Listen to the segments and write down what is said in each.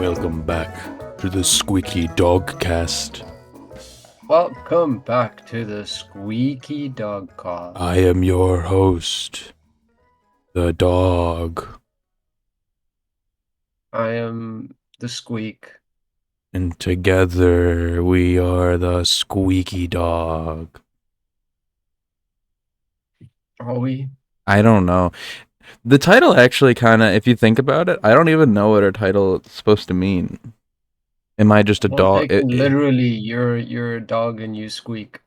Welcome back to the SqueekyDogCast. Welcome back to the SqueekyDogCast. I am your host, the dog. I am the Squeak. And together we are the Squeaky Dog. Are we? I don't know. The title actually kind of, if you think about it, I don't even know what our title is supposed to mean. Am I just a Well, dog? literally, you're a dog and you squeak.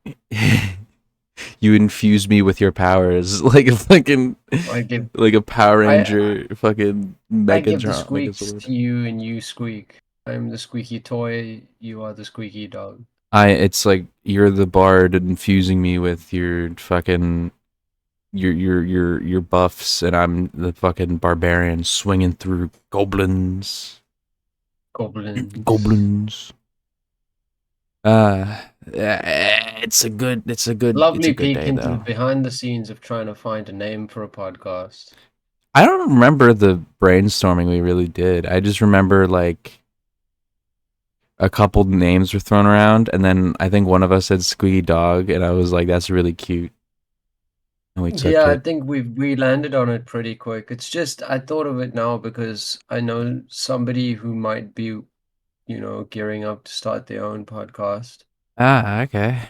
You infuse me with your powers like a fucking, I give like a Power I Ranger fucking I give the Megatron, squeaks Megazord. to you and you squeak. I'm the squeaky toy. You are the squeaky dog. It's like you're the bard infusing me with your fucking your buffs, and I'm the fucking barbarian swinging through goblins. Goblins. Goblins. It's a good Lovely day peek into the though. behind the scenes of trying to find a name for a podcast. I don't remember the brainstorming we really did. I just remember like a couple names were thrown around, and then I think one of us said Squeaky Dog, and I was like, "That's really cute," and we took Yeah, I it. think we landed on it pretty quick. It's just I thought of it now because I know somebody who might be, gearing up to start their own podcast, Ah, okay.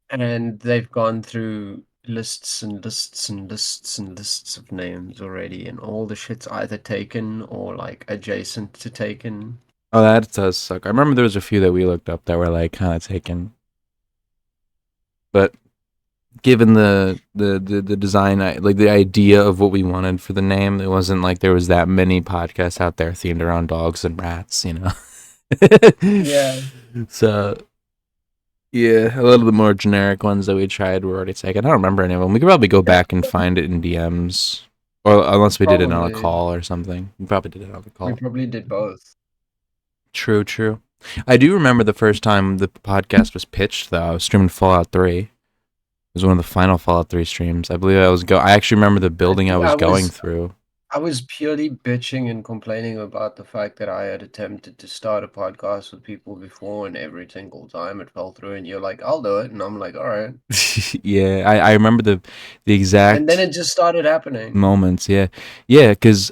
and they've gone through lists and lists and lists and lists of names already, and all the shit's either taken or like adjacent to taken. Oh, that does suck. I remember there was a few that we looked up that were like kind of taken, but given the design, like the idea of what we wanted for the name, it wasn't like there was that many podcasts out there themed around dogs and rats, you know. Yeah. So yeah, a lot of the more generic ones that we tried were already taken. I don't remember any of them. We could probably go back and find it in DMs, or unless we did it on a Probably. call or something. We probably did it on a We call. probably did both. True. I do remember the first time the podcast was pitched, though. I was streaming Fallout 3. It was one of the final Fallout 3 streams. I believe I actually remember the I building I think was going through. I was purely bitching and complaining about the fact that I had attempted to start a podcast with people before, and every single time it fell through. And you're like, "I'll do it," and I'm like, "All right." Yeah, I remember the And then exact it just started happening. moments. Yeah, because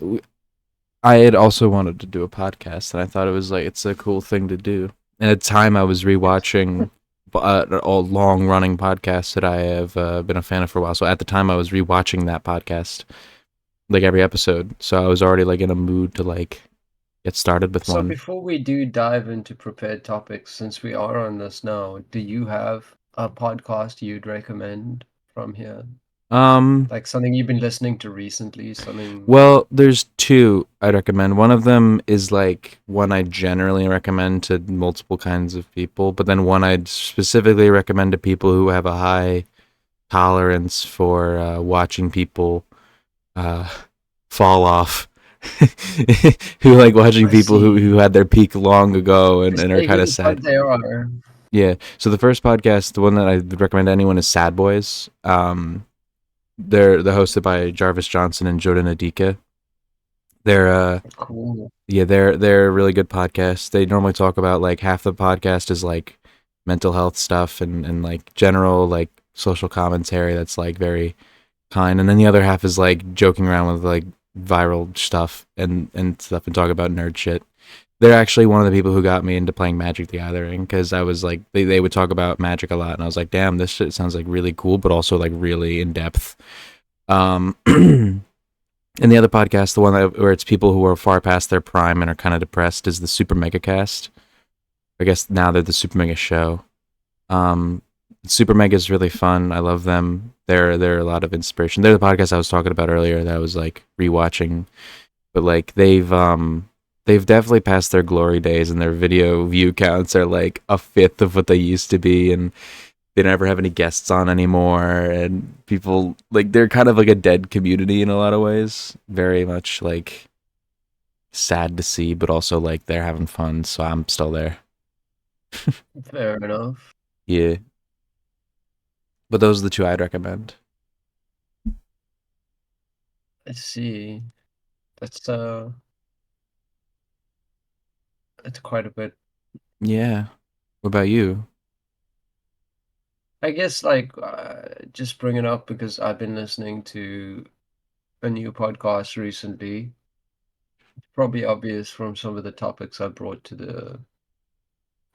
I had also wanted to do a podcast, and I thought it was like it's a cool thing to do. And at the time, I was rewatching all long-running podcasts that I have been a fan of for a while. So at the time, I was rewatching that podcast, like every episode. So I was already like in a mood to like get started with So one. before we do dive into prepared topics, since we are on this now, do you have a podcast you'd recommend from here? Um, Like something you've been listening to recently, something. well, there's two I'd recommend. One of them is like one I generally recommend to multiple kinds of people, but then one I'd specifically recommend to people who have a high tolerance for watching people uh, fall off. Who like watching I people see. who had their peak long ago and are Stay kind who of the fuck sad. they are. Yeah. So the first podcast, the one that I would recommend to anyone is Sad Boys. They're hosted by Jarvis Johnson and Jordan Adika. They're Cool. yeah, they're a really good podcast. They normally talk about like half the podcast is like mental health stuff and like general like social commentary that's like very kind, and then the other half is like joking around with like viral stuff and stuff and talk about nerd shit. They're actually one of the people who got me into playing Magic the Gathering because I was like they would talk about Magic a lot, and I was like, damn, this shit sounds like really cool, but also like really in depth. And the other podcast, the one where it's people who are far past their prime and are kind of depressed, is the Super Mega Cast. I guess now they're the Super Mega Show. Um, Super Mega is really fun. I love them. They're a lot of inspiration. They're the podcast I was talking about earlier that I was like rewatching, but like they've definitely passed their glory days, and their video view counts are like a fifth of what they used to be, and they never have any guests on anymore, and people like they're kind of like a dead community in a lot of ways. Very much like sad to see, but also like they're having fun, so I'm still there. Fair enough. Yeah. But those are the two I'd recommend. I see. That's It's quite a bit. Yeah. What about you? I guess like just bring it up because I've been listening to a new podcast recently. Probably obvious from some of the topics I brought to the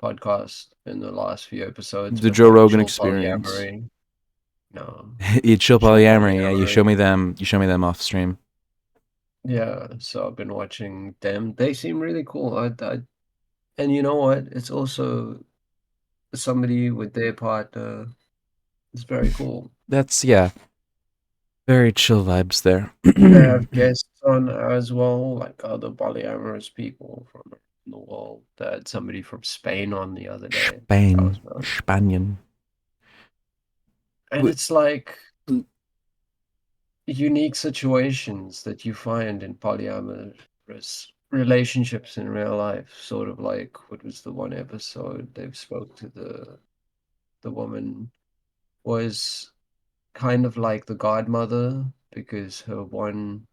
podcast in the last few episodes, The but Joe like Rogan chill Experience. polyamory. No, You chill chill polyamory. Yeah, you polyamory. show me them. You show me them off stream. Yeah, so I've been watching them. They seem really cool. And you know what? It's also somebody with their partner. It's very cool. That's yeah, very chill vibes there. They have guests on as well, like other polyamorous people from around the world. They had somebody from Spain on the other day. That Spain, was nice. Spanian. And it's like unique situations that you find in polyamorous relationships in real life. Sort of like what was the one episode they've spoke to the woman was kind of like the godmother because her one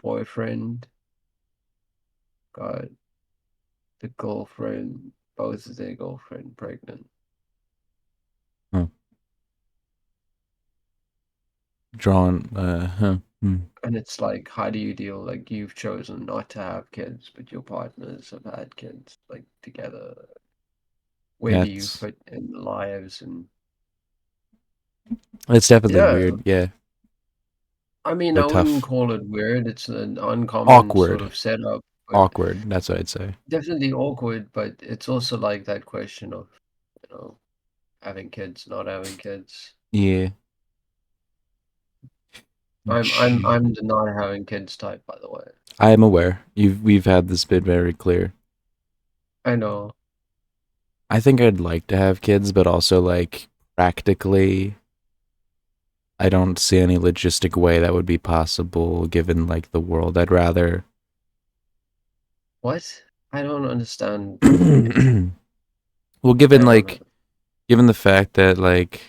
boyfriend got the girlfriend, both of their girlfriend pregnant. Huh. Drawing. Hmm. And it's like, how do you deal? Like, you've chosen not to have kids, but your partners have had kids, like, together. Where do you That's fit in the lives? And it's definitely yeah, weird. Yeah, I mean, I like wouldn't tough, call it weird. It's an uncommon sort awkward, of setup, but awkward. That's what I'd say. definitely awkward. But it's also like that question of, having kids, not having kids. Yeah. I'm the not having kids type, by the way. I am aware. We've had this bit very clear. I know. I think I'd like to have kids, but also like practically, I don't see any logistic way that would be possible given like the world. I'd rather. What? I don't understand. Well, I don't know. given the fact that like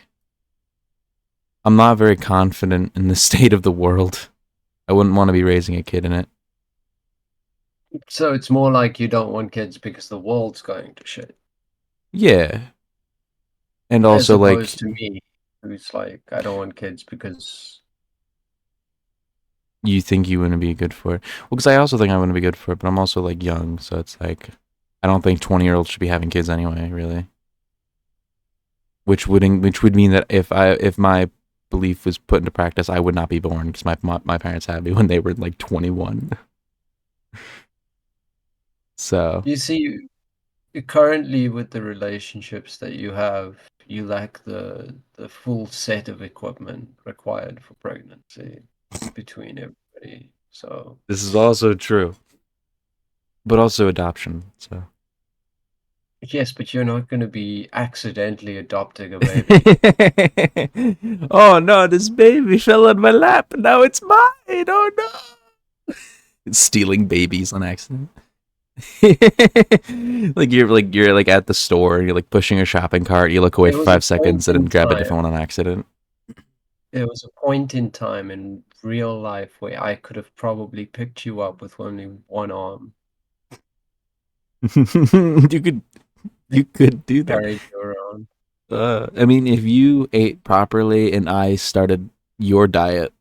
I'm not very confident in the state of the world, I wouldn't want to be raising a kid in it. So it's more like you don't want kids because the world's going to shit, Yeah, and as also like opposed to me, who's like, I don't want kids because you think you wouldn't be good for it. Well, because I also think I wouldn't be good for it, but I'm also like young, so it's like I don't think 20-year-olds should be having kids anyway, really. Which would mean that if my belief was put into practice, I would not be born because my parents had me when they were like 21. So you see, currently with the relationships that you have, you lack the full set of equipment required for pregnancy between everybody. So this is also true, but also adoption. So yes, but you're not going to be accidentally adopting a baby. oh no, this baby fell on my lap and now it's mine. Oh no. Stealing babies on accident. You're like at the store and you're like pushing a shopping cart, you look away There for was a 5 seconds point and then in grab a time. different one on accident. There was a point in time in real life where I could have probably picked you up with only one arm, you could you could do that. carried you around. I mean, if you ate properly and I started your diet,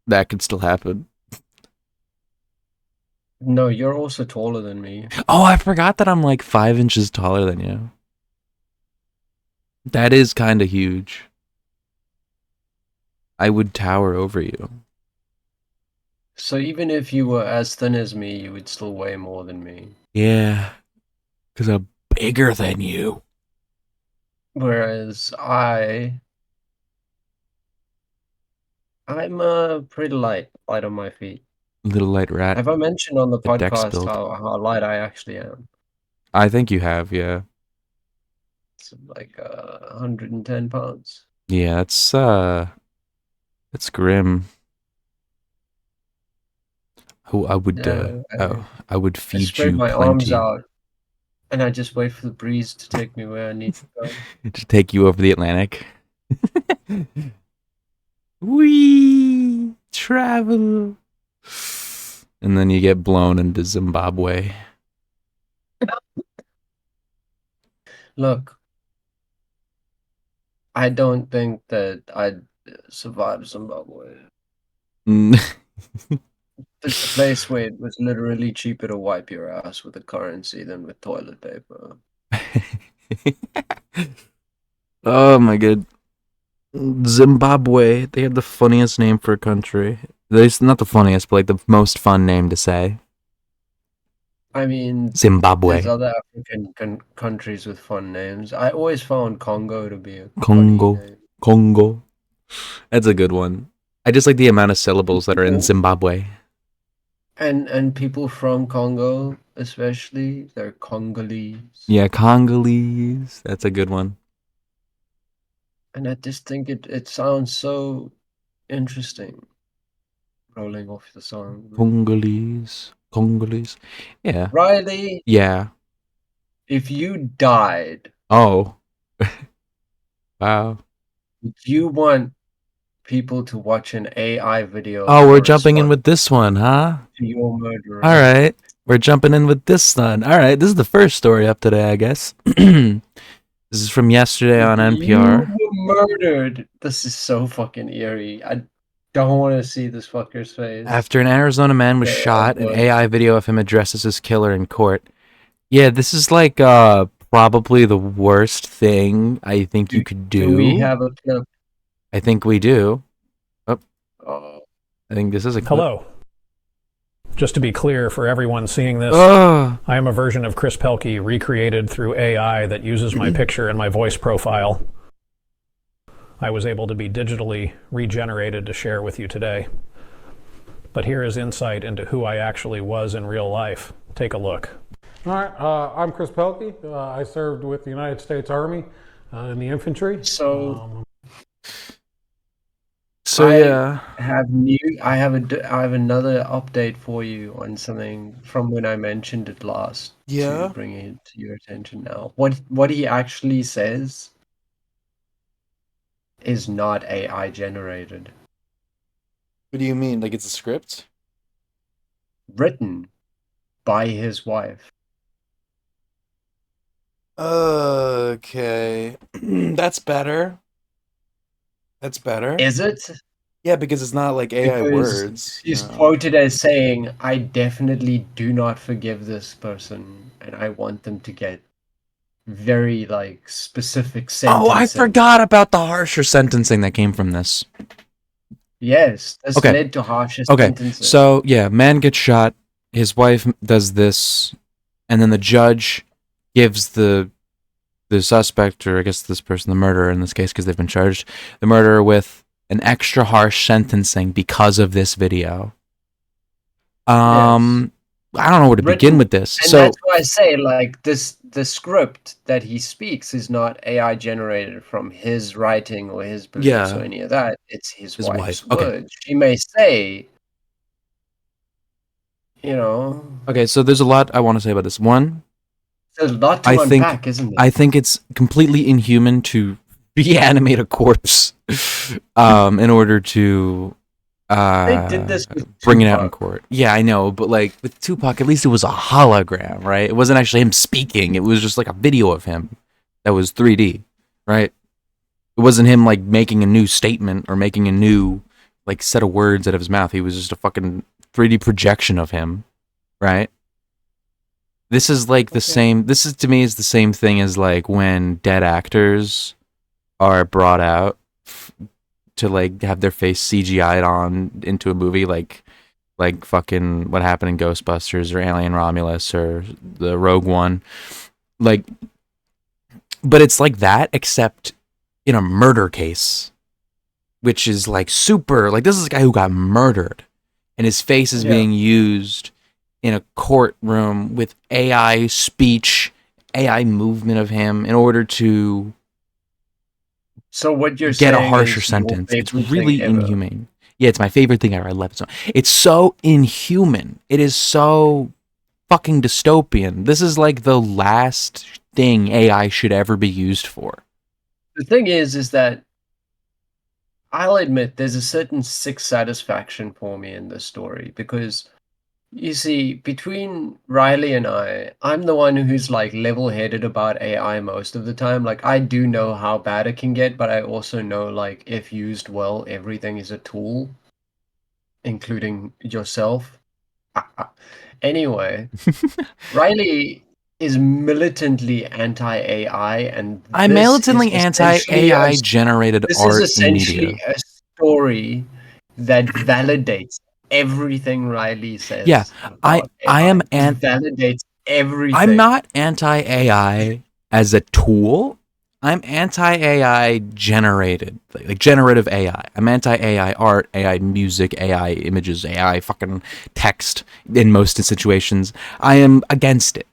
that could still happen. No, you're also taller than me. Oh, I forgot that I'm like 5 inches taller than you. That is kind of huge. I would tower over you. So even if you were as thin as me, you would still weigh more than me. Yeah, because I'm bigger than you. Whereas I'm pretty light on my feet. Little light rat, Have I mentioned on the a dex podcast build. how light I actually am? I think you have, yeah. It's like 110 pounds. Yeah, it's grim. Oh, Yeah, I would I feed spread you my arms plenty out and I just wait for the breeze to take me where I need to go. to take you over the Atlantic. We travel. and then you get blown into Zimbabwe. Look, I don't think that I'd survive Zimbabwe. It's a place where it was literally cheaper to wipe your ass with a currency than with toilet paper. Oh my god. Zimbabwe. They have the funniest name for a country. It's not the funniest, but like the most fun name to say. I mean, there's Zimbabwe. other African countries with fun names. I always found Congo to be a funny Congo. name. Congo. That's a good one. I just like the amount of syllables that are in Zimbabwe. And people from Congo, especially, they're Congolese. Yeah, Congolese. That's a good one. And I just think it sounds so interesting. Rolling off the song. Congolese. Congolese. Yeah. Riley, Yeah. if you died, Oh. Wow. would you want people to watch an AI video of Oh, we're your jumping in response with this one, huh? to your murderer? All right. We're jumping in with this one. All right. This is the first story up today, I guess. This is from yesterday on You NPR. were murdered. This is so fucking eerie. I don't want to see this fucker's face. After an Arizona man was Yeah, shot, an but AI video of him addresses his killer in court. Yeah, this is like probably the worst thing I think you could do we do. have a clip? I think we do. Oh, Oh, I think this is a clip. Hello. Just to be clear for everyone seeing this, Oh, I am a version of Chris Pelkey recreated through AI that uses my picture and my voice profile. I was able to be digitally regenerated to share with you today. But here is insight into who I actually was in real life. Take a look. All right, I'm Chris Pelkey. I served with the United States Army in the infantry. so yeah. I have another update for you on something from when I mentioned it last. Yeah? To bring it to your attention now. What he actually says is not AI generated. What do you mean? Like it's a script? Written by his wife. Okay. That's better. That's better. Is it? Yeah, because it's not like AI Because words. he's No. quoted as saying, "I definitely do not forgive this person, and I want them to get very like specific sentences." Oh, I forgot about the harsher sentencing that came from this. Yes, this Okay. led to harsher Okay, sentences. so yeah, man gets shot. His wife does this, and then the judge gives the suspect, or I guess this person, the murderer in this case, because they've been charged, the murderer with an extra harsh sentencing because of this video. Yes. I don't know where to begin with this. And So that's why I say, like, the script that he speaks is not AI generated from his writing or his beliefs or any of that. It's his wife's wife. Okay. words. She may say, you know, okay, so there's a lot I want to say about this. One, there's a lot to I think unpack, isn't there? I think it's completely inhuman to reanimate a corpse in order to They did this with bring it out in Tupac. court. Yeah, I know, but like with Tupac, at least it was a hologram, right? It wasn't actually him speaking. It was just like a video of him that was 3D, right? It wasn't him like making a new statement or making a new like set of words out of his mouth. He was just a fucking 3D projection of him, right? This is like the same. This is to me is the same thing as like when dead actors are brought out to like have their face CGI'd on into a movie, like fucking what happened in Ghostbusters or Alien Romulus or the Rogue One, like. But it's like that, except in a murder case, which is like super. Like this is a guy who got murdered, and his face is being used in a courtroom with AI speech, AI movement of him in order to So what you're get saying a harsher is your sentence. It's favorite really thing ever. inhumane. Yeah, it's my favorite thing ever. I love it so. It's so inhuman. It is so fucking dystopian. This is like the last thing AI should ever be used for. The thing is that I'll admit there's a certain sick satisfaction for me in this story because You see, between Riley and I'm the one who's like level-headed about AI most of the time. Like, I do know how bad it can get, but I also know, like, if used well, everything is a tool, including yourself. Anyway, Riley is militantly anti-AI, and I'm militantly anti-AI generated this is art and essentially media. a story that validates everything Riley Yeah, says I about I AI. am It validates I'm everything. not anti-AI as a tool. I'm anti-AI generated, like generative AI. I'm anti-AI art, AI music, AI images, AI fucking text in most situations. I am against it.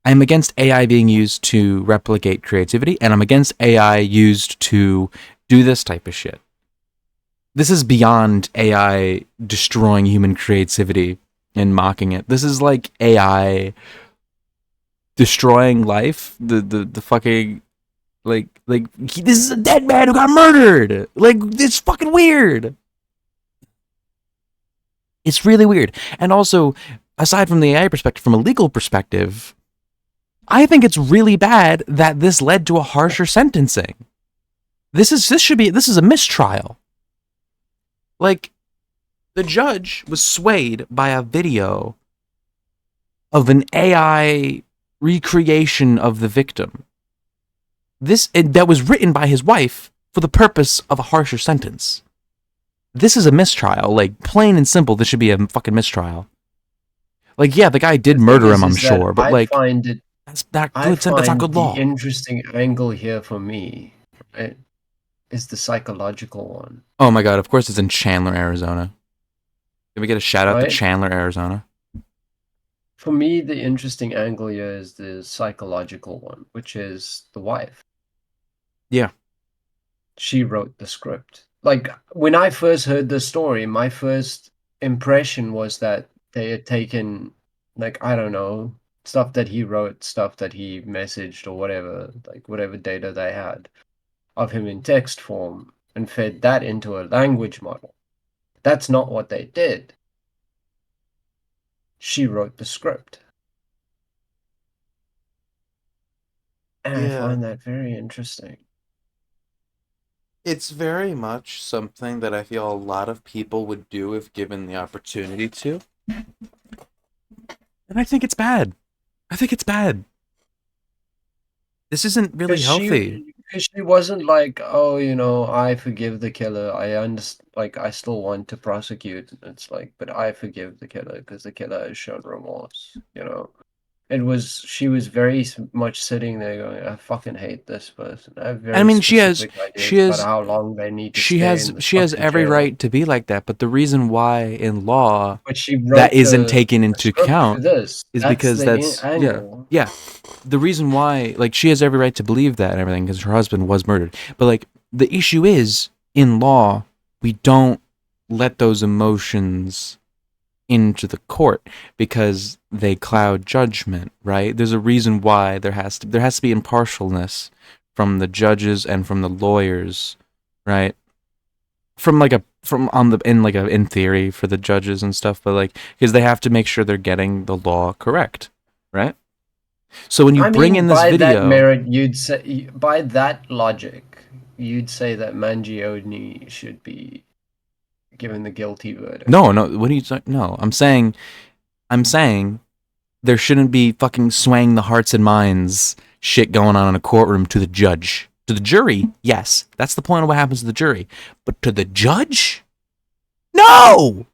I am against AI being used to replicate creativity, and I'm against AI used to do this type of shit. This is beyond AI destroying human creativity and mocking it. This is like AI destroying life. The fucking this is a dead man who got murdered. Like, it's fucking weird. It's really weird. And also, aside from the AI perspective, from a legal perspective, I think it's really bad that this led to a harsher sentencing. This is a mistrial. Like, the judge was swayed by a video of an AI recreation of the victim. That was written by his wife for the purpose of a harsher sentence. This is a mistrial, like, plain and simple. This should be a fucking mistrial. Like, yeah, the guy did murder him, I'm sure, but like, that's not good The law. interesting angle here for me, right, is the psychological one. Oh my god! Of course, it's in Chandler, Arizona. Can we get a shout out to Right? Chandler, Arizona? For me, the interesting angle here is the psychological one, which is the wife. Yeah. She wrote the script. Like, when I first heard the story, my first impression was that they had taken, like, I don't know, stuff that he wrote, stuff that he messaged or whatever, like whatever data they had of him in text form, and fed that into a language model. That's not what they did. She wrote the script. And I Yeah. find that very interesting. It's very much something that I feel a lot of people would do if given the opportunity to. And I think it's bad. I think it's bad. This isn't really healthy. Because she wasn't like, oh, I forgive the killer. I understand, like, I still want to prosecute. It's like, but I forgive the killer because the killer has shown remorse. She was very much sitting there going, I fucking hate this person. I have I very mean, specific ideas she about has, how long they need to stay in this she has fucking every jail. right to be like that. But the reason why in law But she that wrote isn't the taken into script for account this. is That's because the angle. yeah. The reason why, like, she has every right to believe that and everything because her husband was murdered. But like, the issue is in law, we don't let those emotions into the court because they cloud judgment, right? There's a reason why there has to be impartialness from the judges and from the lawyers, right? In theory for the judges and stuff, but like, because they have to make sure they're getting the law correct, right? So when you bring in this by that video, merit, you'd say, by that logic, you'd say that Mangione should be given the guilty verdict. no, what are you saying? No, I'm saying there shouldn't be fucking swaying the hearts and minds shit going on in a courtroom to the judge. To the jury, yes, that's the point of what happens to the jury. But to the judge? No!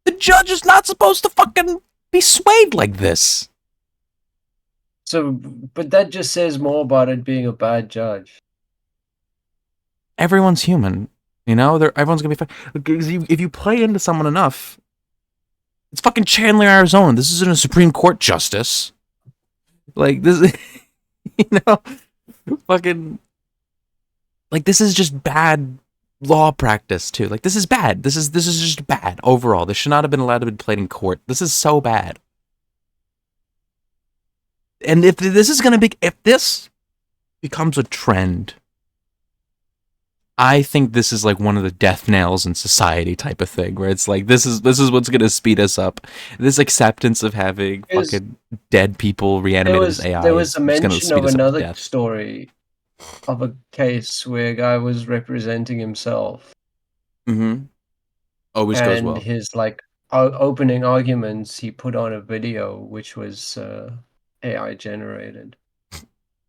The judge is not supposed to fucking be swayed like this. So, but that just says more about it being a bad judge. Everyone's human, everyone's gonna be fine. If you play into someone enough, it's fucking Chandler, Arizona. This isn't a Supreme Court justice. Like, this, fucking, like, this is just bad law practice too. Like, this is bad. This is just bad overall. This should not have been allowed to be played in court. This is so bad. And if this becomes a trend, I think this is like one of the death nails in society type of thing, where it's like this is what's gonna speed us up. This acceptance of having Because fucking dead people reanimated as AI there is was a just gonna mention speed of us up to another death. story of a case where a guy was representing himself, Mm-hmm. Always goes and well. his like opening arguments he put on a video which was AI generated,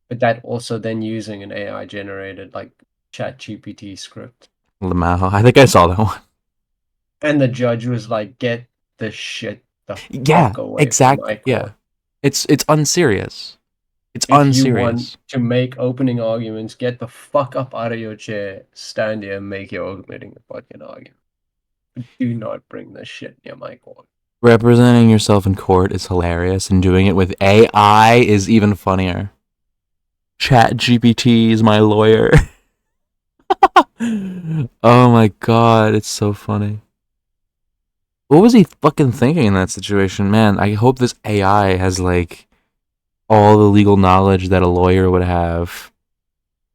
but that also then using an AI generated like ChatGPT script, Lamau. I think I saw that one. and the judge was like, "Get the shit the Yeah, fuck away from my exactly. Yeah, court. it's unserious. It's If you want unserious. to make opening arguments, get the fuck up out of your chair, stand here and make your opening fucking argument. But do not bring this shit near my court." Representing yourself in court is hilarious, and doing it with AI is even funnier. Chat GPT is my lawyer. Oh my god, it's so funny. What was he fucking thinking in that situation? Man, I hope this AI has like all the legal knowledge that a lawyer would have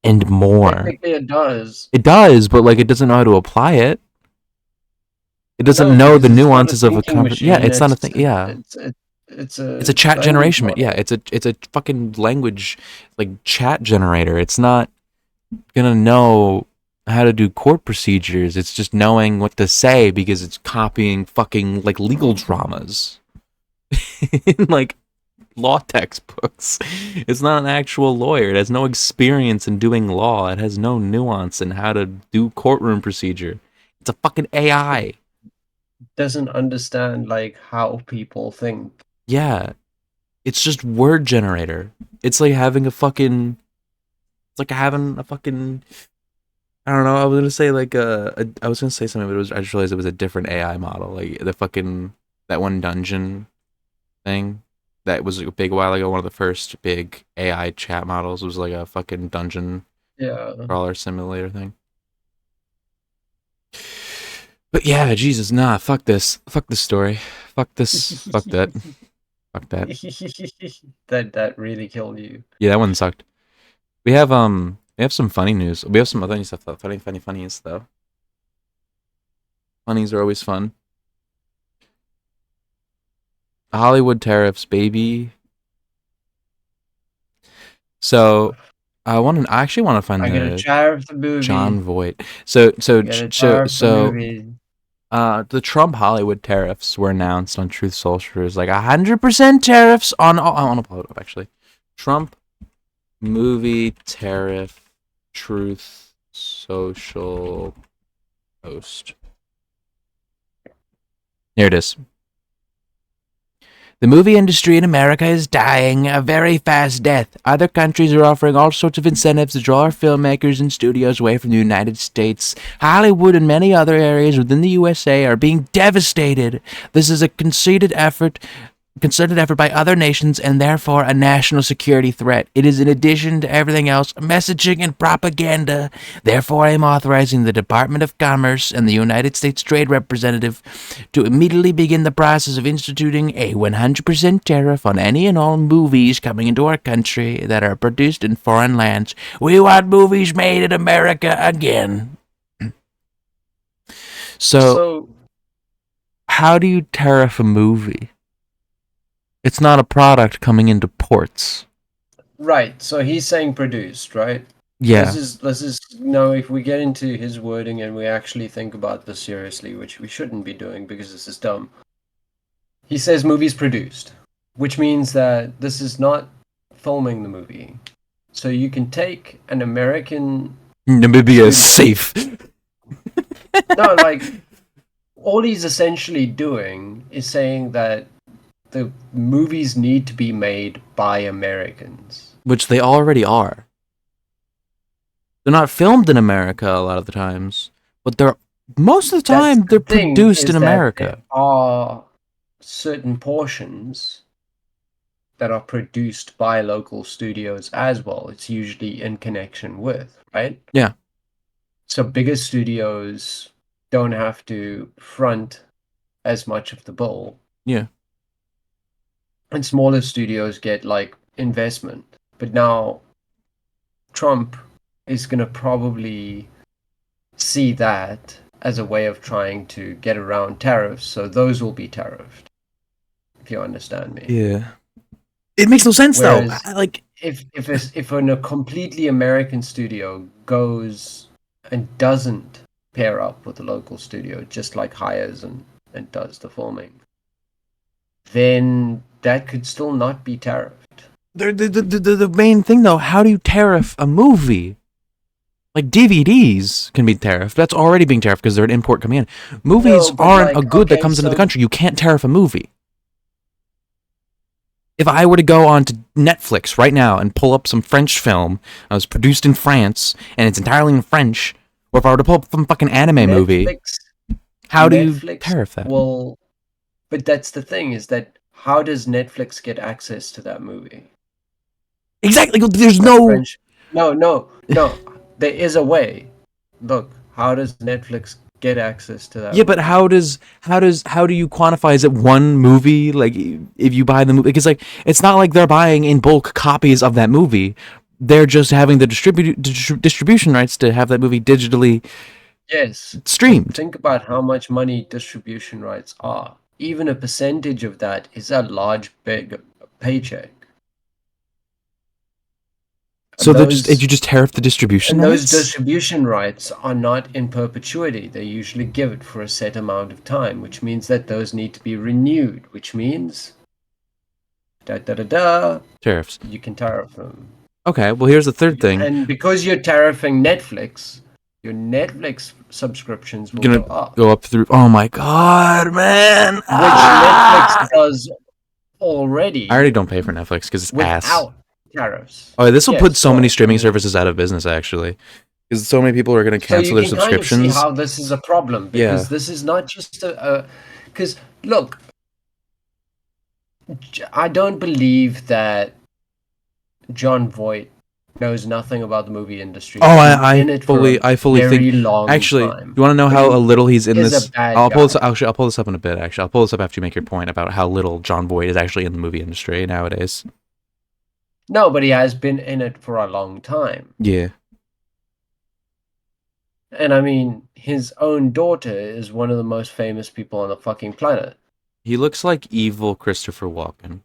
and more. Technically, it does. It does, but like it doesn't know how to apply it. It doesn't No, know because the it's not a nuances of a thinking conversation. Yeah, machine. it's not a thing. Yeah. It's It's a a chat language generation. Yeah, model. it's a fucking language like chat generator. It's not gonna know how to do court procedures. It's just knowing what to say because it's copying fucking like legal dramas in like law textbooks. It's not an actual lawyer. It has no experience in doing law. It has no nuance in how to do courtroom procedure. It's a fucking AI. Doesn't understand like how people think. Yeah. It's just word generator. It's like having a fucking I don't know. I was gonna say like I was gonna say something, but I just realized it was a different AI model. Like the fucking that one dungeon thing that was a big while ago. One of the first big AI chat models was like a fucking dungeon Yeah. crawler simulator thing. But yeah, Jesus, nah, fuck this story, fuck this, fuck that, fuck that. That really killed you. Yeah, that one sucked. We have some funny news. We have some other stuff though. Funnies though. Funnies are always fun. Hollywood tariffs, baby. So I actually want to find I get a the tariff the movie. John Voight. So Get a tariff the movie. the Trump Hollywood tariffs were announced on Truth Social. It's like 100% tariffs on all. I want to pull it up actually. Trump movie tariff Truth Social post. Here it is. The movie industry in America is dying a very fast death. Other countries are offering all sorts of incentives to draw our filmmakers and studios away from the United States. Hollywood and many other areas within the USA are being devastated. This is a concerted effort by other nations and therefore a national security threat. It is in addition to everything else, messaging and propaganda. Therefore, I am authorizing the Department of Commerce and the United States Trade Representative to immediately begin the process of instituting a 100% tariff on any and all movies coming into our country that are produced in foreign lands. We want movies made in America again. So how do you tariff a movie? It's not a product coming into ports. Right. So he's saying produced, right? Yeah. This is if we get into his wording and we actually think about this seriously, which we shouldn't be doing because this is dumb. He says movies produced, which means that this is not filming the movie. So you can take an American Namibia is safe. No, like all he's essentially doing is saying that the movies need to be made by Americans. Which they already are. They're not filmed in America a lot of the times, but most of the time they're produced in America. There are certain portions that are produced by local studios as well. It's usually in connection with, right? Yeah. So bigger studios don't have to front as much of the bill. Yeah. And smaller studios get like investment. But now Trump is going to probably see that as a way of trying to get around tariffs, so those will be tariffed. If you understand me. Yeah. It makes no sense Whereas though. Like, if a completely American studio goes and doesn't pair up with a local studio, just like hires and does the filming, then that could still not be tariffed. the main thing though, how do you tariff a movie? Like DVDs can be tariffed. That's already being tariffed because they're an import coming in. Movies aren't a good that comes into the country. You can't tariff a movie. If I were to go on to Netflix right now and pull up some French film that was produced in France and it's entirely in French, or if I were to pull up some fucking anime movie, how do you tariff that? Well, but that's the thing, is that how does Netflix get access to that movie? Exactly. There's no French. No. There is a way. Look, how does Netflix get access to that? Yeah, but how do you quantify? Is it one movie? Like, if you buy the movie, because like it's not like they're buying in bulk copies of that movie. They're just having the distribution rights to have that movie digitally streamed. Think about how much money distribution rights are. Even a percentage of that is a large, big paycheck. So you just tariff the distribution rights? Those distribution rights are not in perpetuity. They usually give it for a set amount of time, which means that those need to be renewed, which means tariffs. You can tariff them. Okay, well here's the third thing. And because you're tariffing Netflix, your Netflix subscriptions will go up through. Oh my god, man! Which Netflix does already. I already don't pay for Netflix because it's without tariffs. Oh, this will put so many streaming services out of business, actually, because so many people are going to cancel their subscriptions. Kind of see how this is a problem, because this is not just because look, I don't believe that John Voight knows nothing about the movie industry. Oh, I fully think. Actually, time. You want to know how little he's in this? I'll pull this up in a bit. Actually, I'll pull this up after you make your point about how little John Voight is actually in the movie industry nowadays. No, but he has been in it for a long time. Yeah. And I mean, his own daughter is one of the most famous people on the fucking planet. He looks like evil Christopher Walken.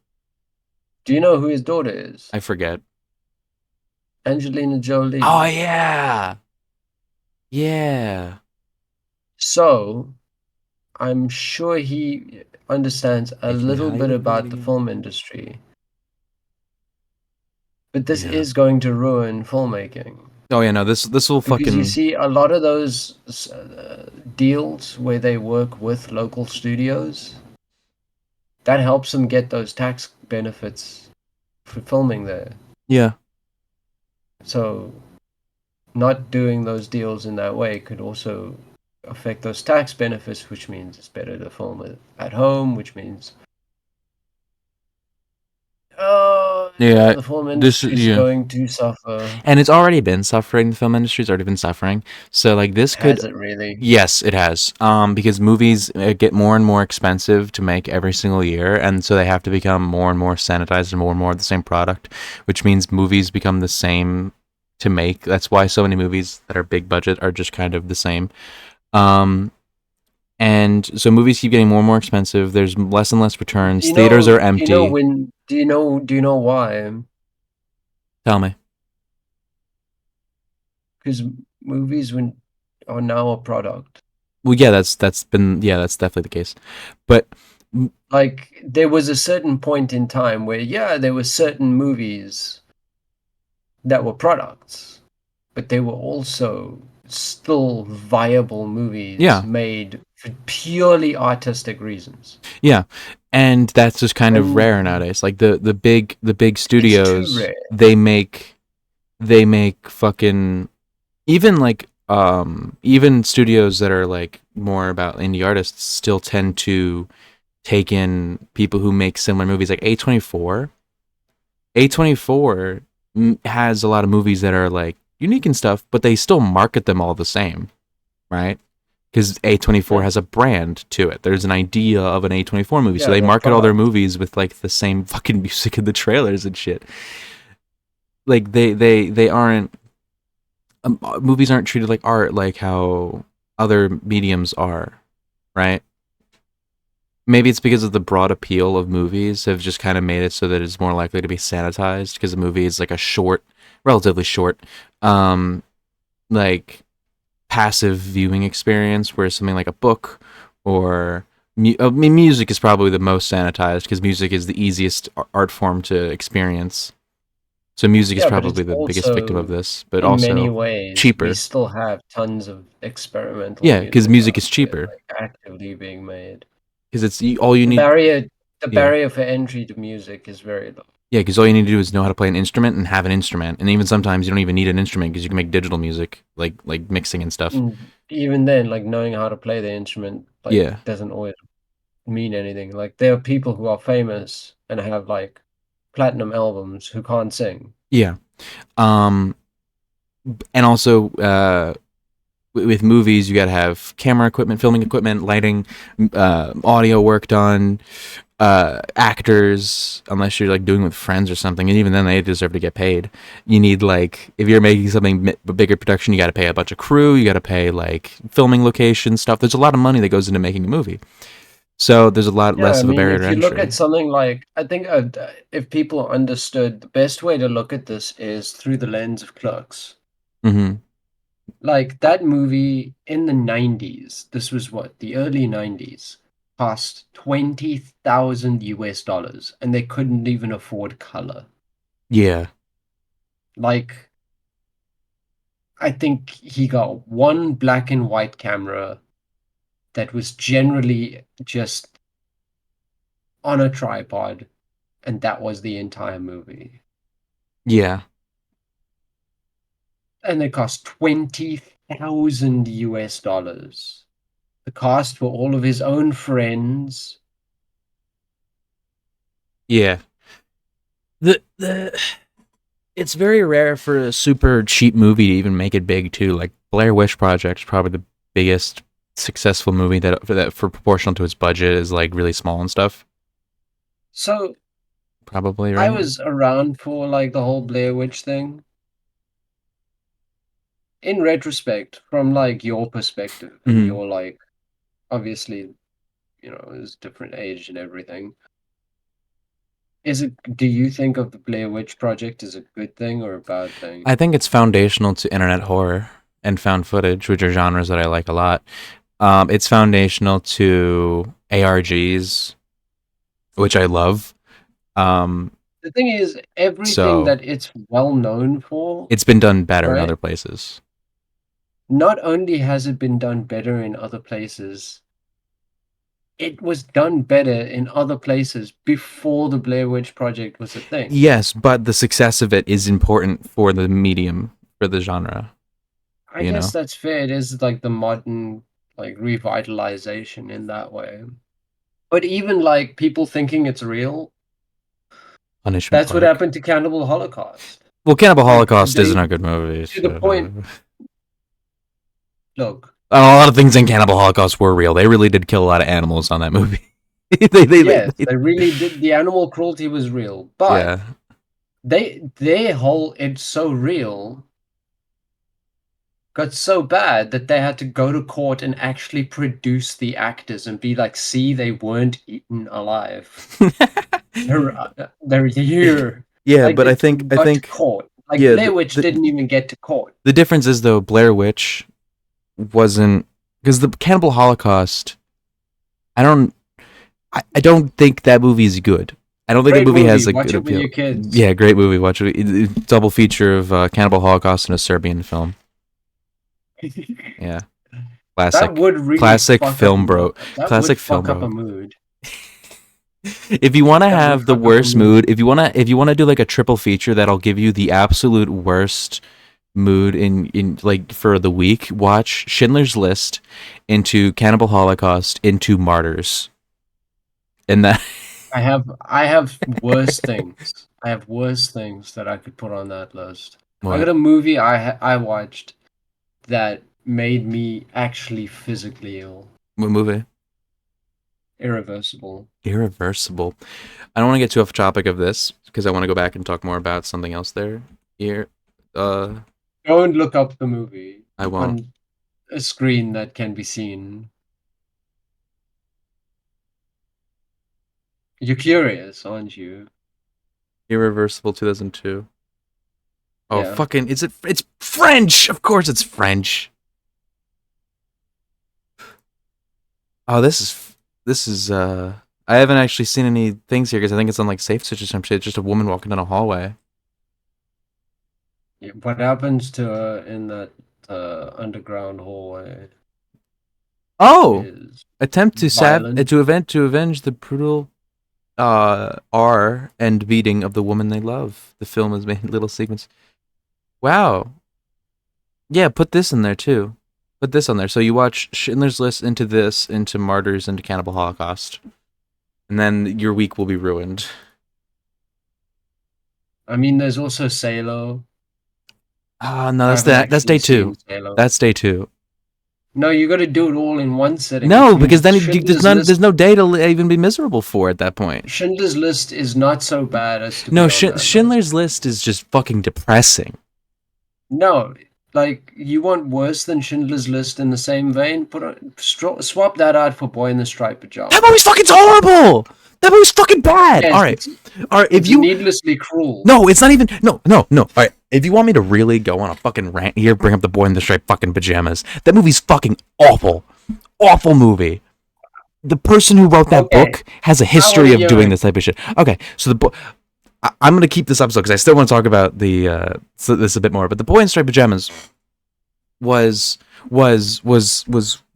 Do you know who his daughter is? I forget. Angelina Jolie. Oh, yeah. Yeah. So, I'm sure he understands a little bit about the film industry. But this is going to ruin filmmaking. Oh yeah, no, this will fucking. Because you see a lot of those deals where they work with local studios. That helps them get those tax benefits for filming there. Yeah. So, not doing those deals in that way could also affect those tax benefits, which means it's better to film at home, which means. The film industry is going to suffer, and it's already been suffering. The film industry's already been suffering. So, like, this could. Has it really? Yes, it has. Because movies get more and more expensive to make every single year, and so they have to become more and more sanitized and more of the same product, which means movies become the same to make. That's why so many movies that are big budget are just kind of the same. And so movies keep getting more and more expensive. There's less and less returns. Theaters are empty. Do you know why? Tell me. Because movies are now a product. Well, yeah, that's definitely the case. But like, there was a certain point in time where there were certain movies that were products, but they were also still viable movies made for purely artistic reasons. Yeah, and that's just kind of rare nowadays. Like the big studios, they make fucking even studios that are like more about indie artists still tend to take in people who make similar movies, like A24. A24 has a lot of movies that are like unique and stuff, but they still market them all the same, right? Because A24 has a brand to it. There's an idea of an A24 movie, so they market all their movies with like the same fucking music in the trailers and shit. Like they aren't. movies aren't treated like art, like how other mediums are, right? Maybe it's because of the broad appeal of movies have just kind of made it so that it's more likely to be sanitized because a movie is like a short, relatively short, um, like passive viewing experience, whereas something like a book or I mean, music is probably the most sanitized because music is the easiest art form to experience. So music is Yeah, but it's probably the biggest victim of also, this, but in many also ways, we cheaper. still have tons of experimental Yeah, because music music out is there, cheaper. like actively being made. Because all you The need. barrier, the Yeah, barrier for entry to music is very low. yeah, because all you need to do is know how to play an instrument and have an instrument, and even sometimes you don't even need an instrument because you can make digital music, like mixing and stuff. And even then, like knowing how to play the instrument, like Yeah, doesn't always mean anything. Like there are people who are famous and have like platinum albums who can't sing. yeah. Um, and also with movies, you got to have camera equipment, filming equipment, lighting, audio work done, actors, unless you're like doing with friends or something, and even then they deserve to get paid. You need like if you're making something bigger production, you got to pay a bunch of crew, you got to pay like filming location stuff. There's a lot of money that goes into making a movie, so there's a lot Yeah, I less of a mean, barrier if to you look entry. at something like, I think if people understood, the best way to look at this is through the lens of Clerks. Mm-hmm. Like that movie in the 90s, this was what, the early 90s, cost 20,000 US dollars, and they couldn't even afford color. Yeah, Like, I think he got one black and white camera that was generally just on a tripod, and that was the entire movie. yeah, And it cost 20,000 US dollars. The cost for all of his own friends. yeah. The it's very rare for a super cheap movie to even make it big too. Like Blair Witch Project is probably the biggest successful movie that for proportional to its budget is like really small and stuff. So Probably I right. was around for like the whole Blair Witch thing. In retrospect, from like your perspective, and Mm-hmm. you're like, obviously, is different age and everything. Do you think of the Blair Witch Project as a good thing or a bad thing? I think it's foundational to internet horror and found footage, which are genres that I like a lot. It's foundational to ARGs, which I love. The thing is, everything So that it's well known for, it's been done better in right? other places. Not only has it been done better in other places, it was done better in other places before the Blair Witch Project was a thing. Yes, but the success of it is important for the medium, for the genre. I You guess know, that's fair. It is like the modern like revitalization in that way. But even like people thinking it's real, Punishment that's what Park. happened to Cannibal Holocaust. Well, Cannibal Like Holocaust isn't they a good movie. to the So. point. Look, A lot of things in Cannibal Holocaust were real. They really did kill a lot of animals on that movie. yes, they really did. The animal cruelty was real, but yeah. their whole it's so real got so bad that they had to go to court and actually produce the actors and be like, see, they weren't eaten alive. They're here. Yeah, Like but it got to court. Like yeah, Blair Witch didn't even get to court. the difference is though Blair Witch wasn't because the Cannibal Holocaust. I don't think that movie is good. I don't think the Great movie has movie. a Watch good it with appeal. your kids. Yeah, great movie. Watch it. Double feature of Cannibal Holocaust and a Serbian film. Yeah, That classic, would really classic fuck film, up. bro. That would Classic film, fuck up bro. a mood. If you want to That would have the fuck up a worst mood. mood, if you want to do like a triple feature that'll give you the absolute worst mood in like for the week, watch Schindler's List, into Cannibal Holocaust, into Martyrs, and that. I have worse things. I have worse things that I could put on that list. I got What? a movie I watched that made me actually physically ill. What movie? Irreversible. Irreversible. I don't want to get too off topic of this because I want to go back and talk more about something else there. Here, Don't look up the movie I won't. on a screen that can be seen. You're curious, aren't you? Irreversible 2002. Oh, Yeah. fucking, it's French! Of course it's French. Oh, this is, I haven't actually seen any things here because I think it's on like Safe Stitch or some shit. It's just a woman walking down a hallway. Yeah, what happens to her in that underground hallway Oh! is Attempt violent. to avenge the brutal R and beating of the woman they love. The film has made little sequence. Wow. Yeah, put this in there too. Put this on there. So you watch Schindler's List into this, into Martyrs, into Cannibal Holocaust. And then your week will be ruined. I mean, there's also Salo. Ah, no, I that's haven't that's day actually 2. seen Salo. That's day 2. No, you got to do it all in one sitting. No, which because means then there's no day to even be miserable for at that point. Schindler's List is not so bad as to No, be on that list. Schindler's List is just fucking depressing. No, like you want worse than Schindler's List in the same vein? Swap that out for Boy in the Striped Pajamas. That movie's fucking horrible. That movie's fucking bad. Yes, All right. If it's you needlessly cruel. No, it's not even. No. All right. If you want me to really go on a fucking rant here, bring up the Boy in the Striped fucking pajamas. That movie's fucking awful. Awful movie. The person who wrote that book has a history of doing this type of shit. Okay, so the book. I'm gonna keep this episode because I still want to talk about this a bit more. But the Boy in Striped Pajamas was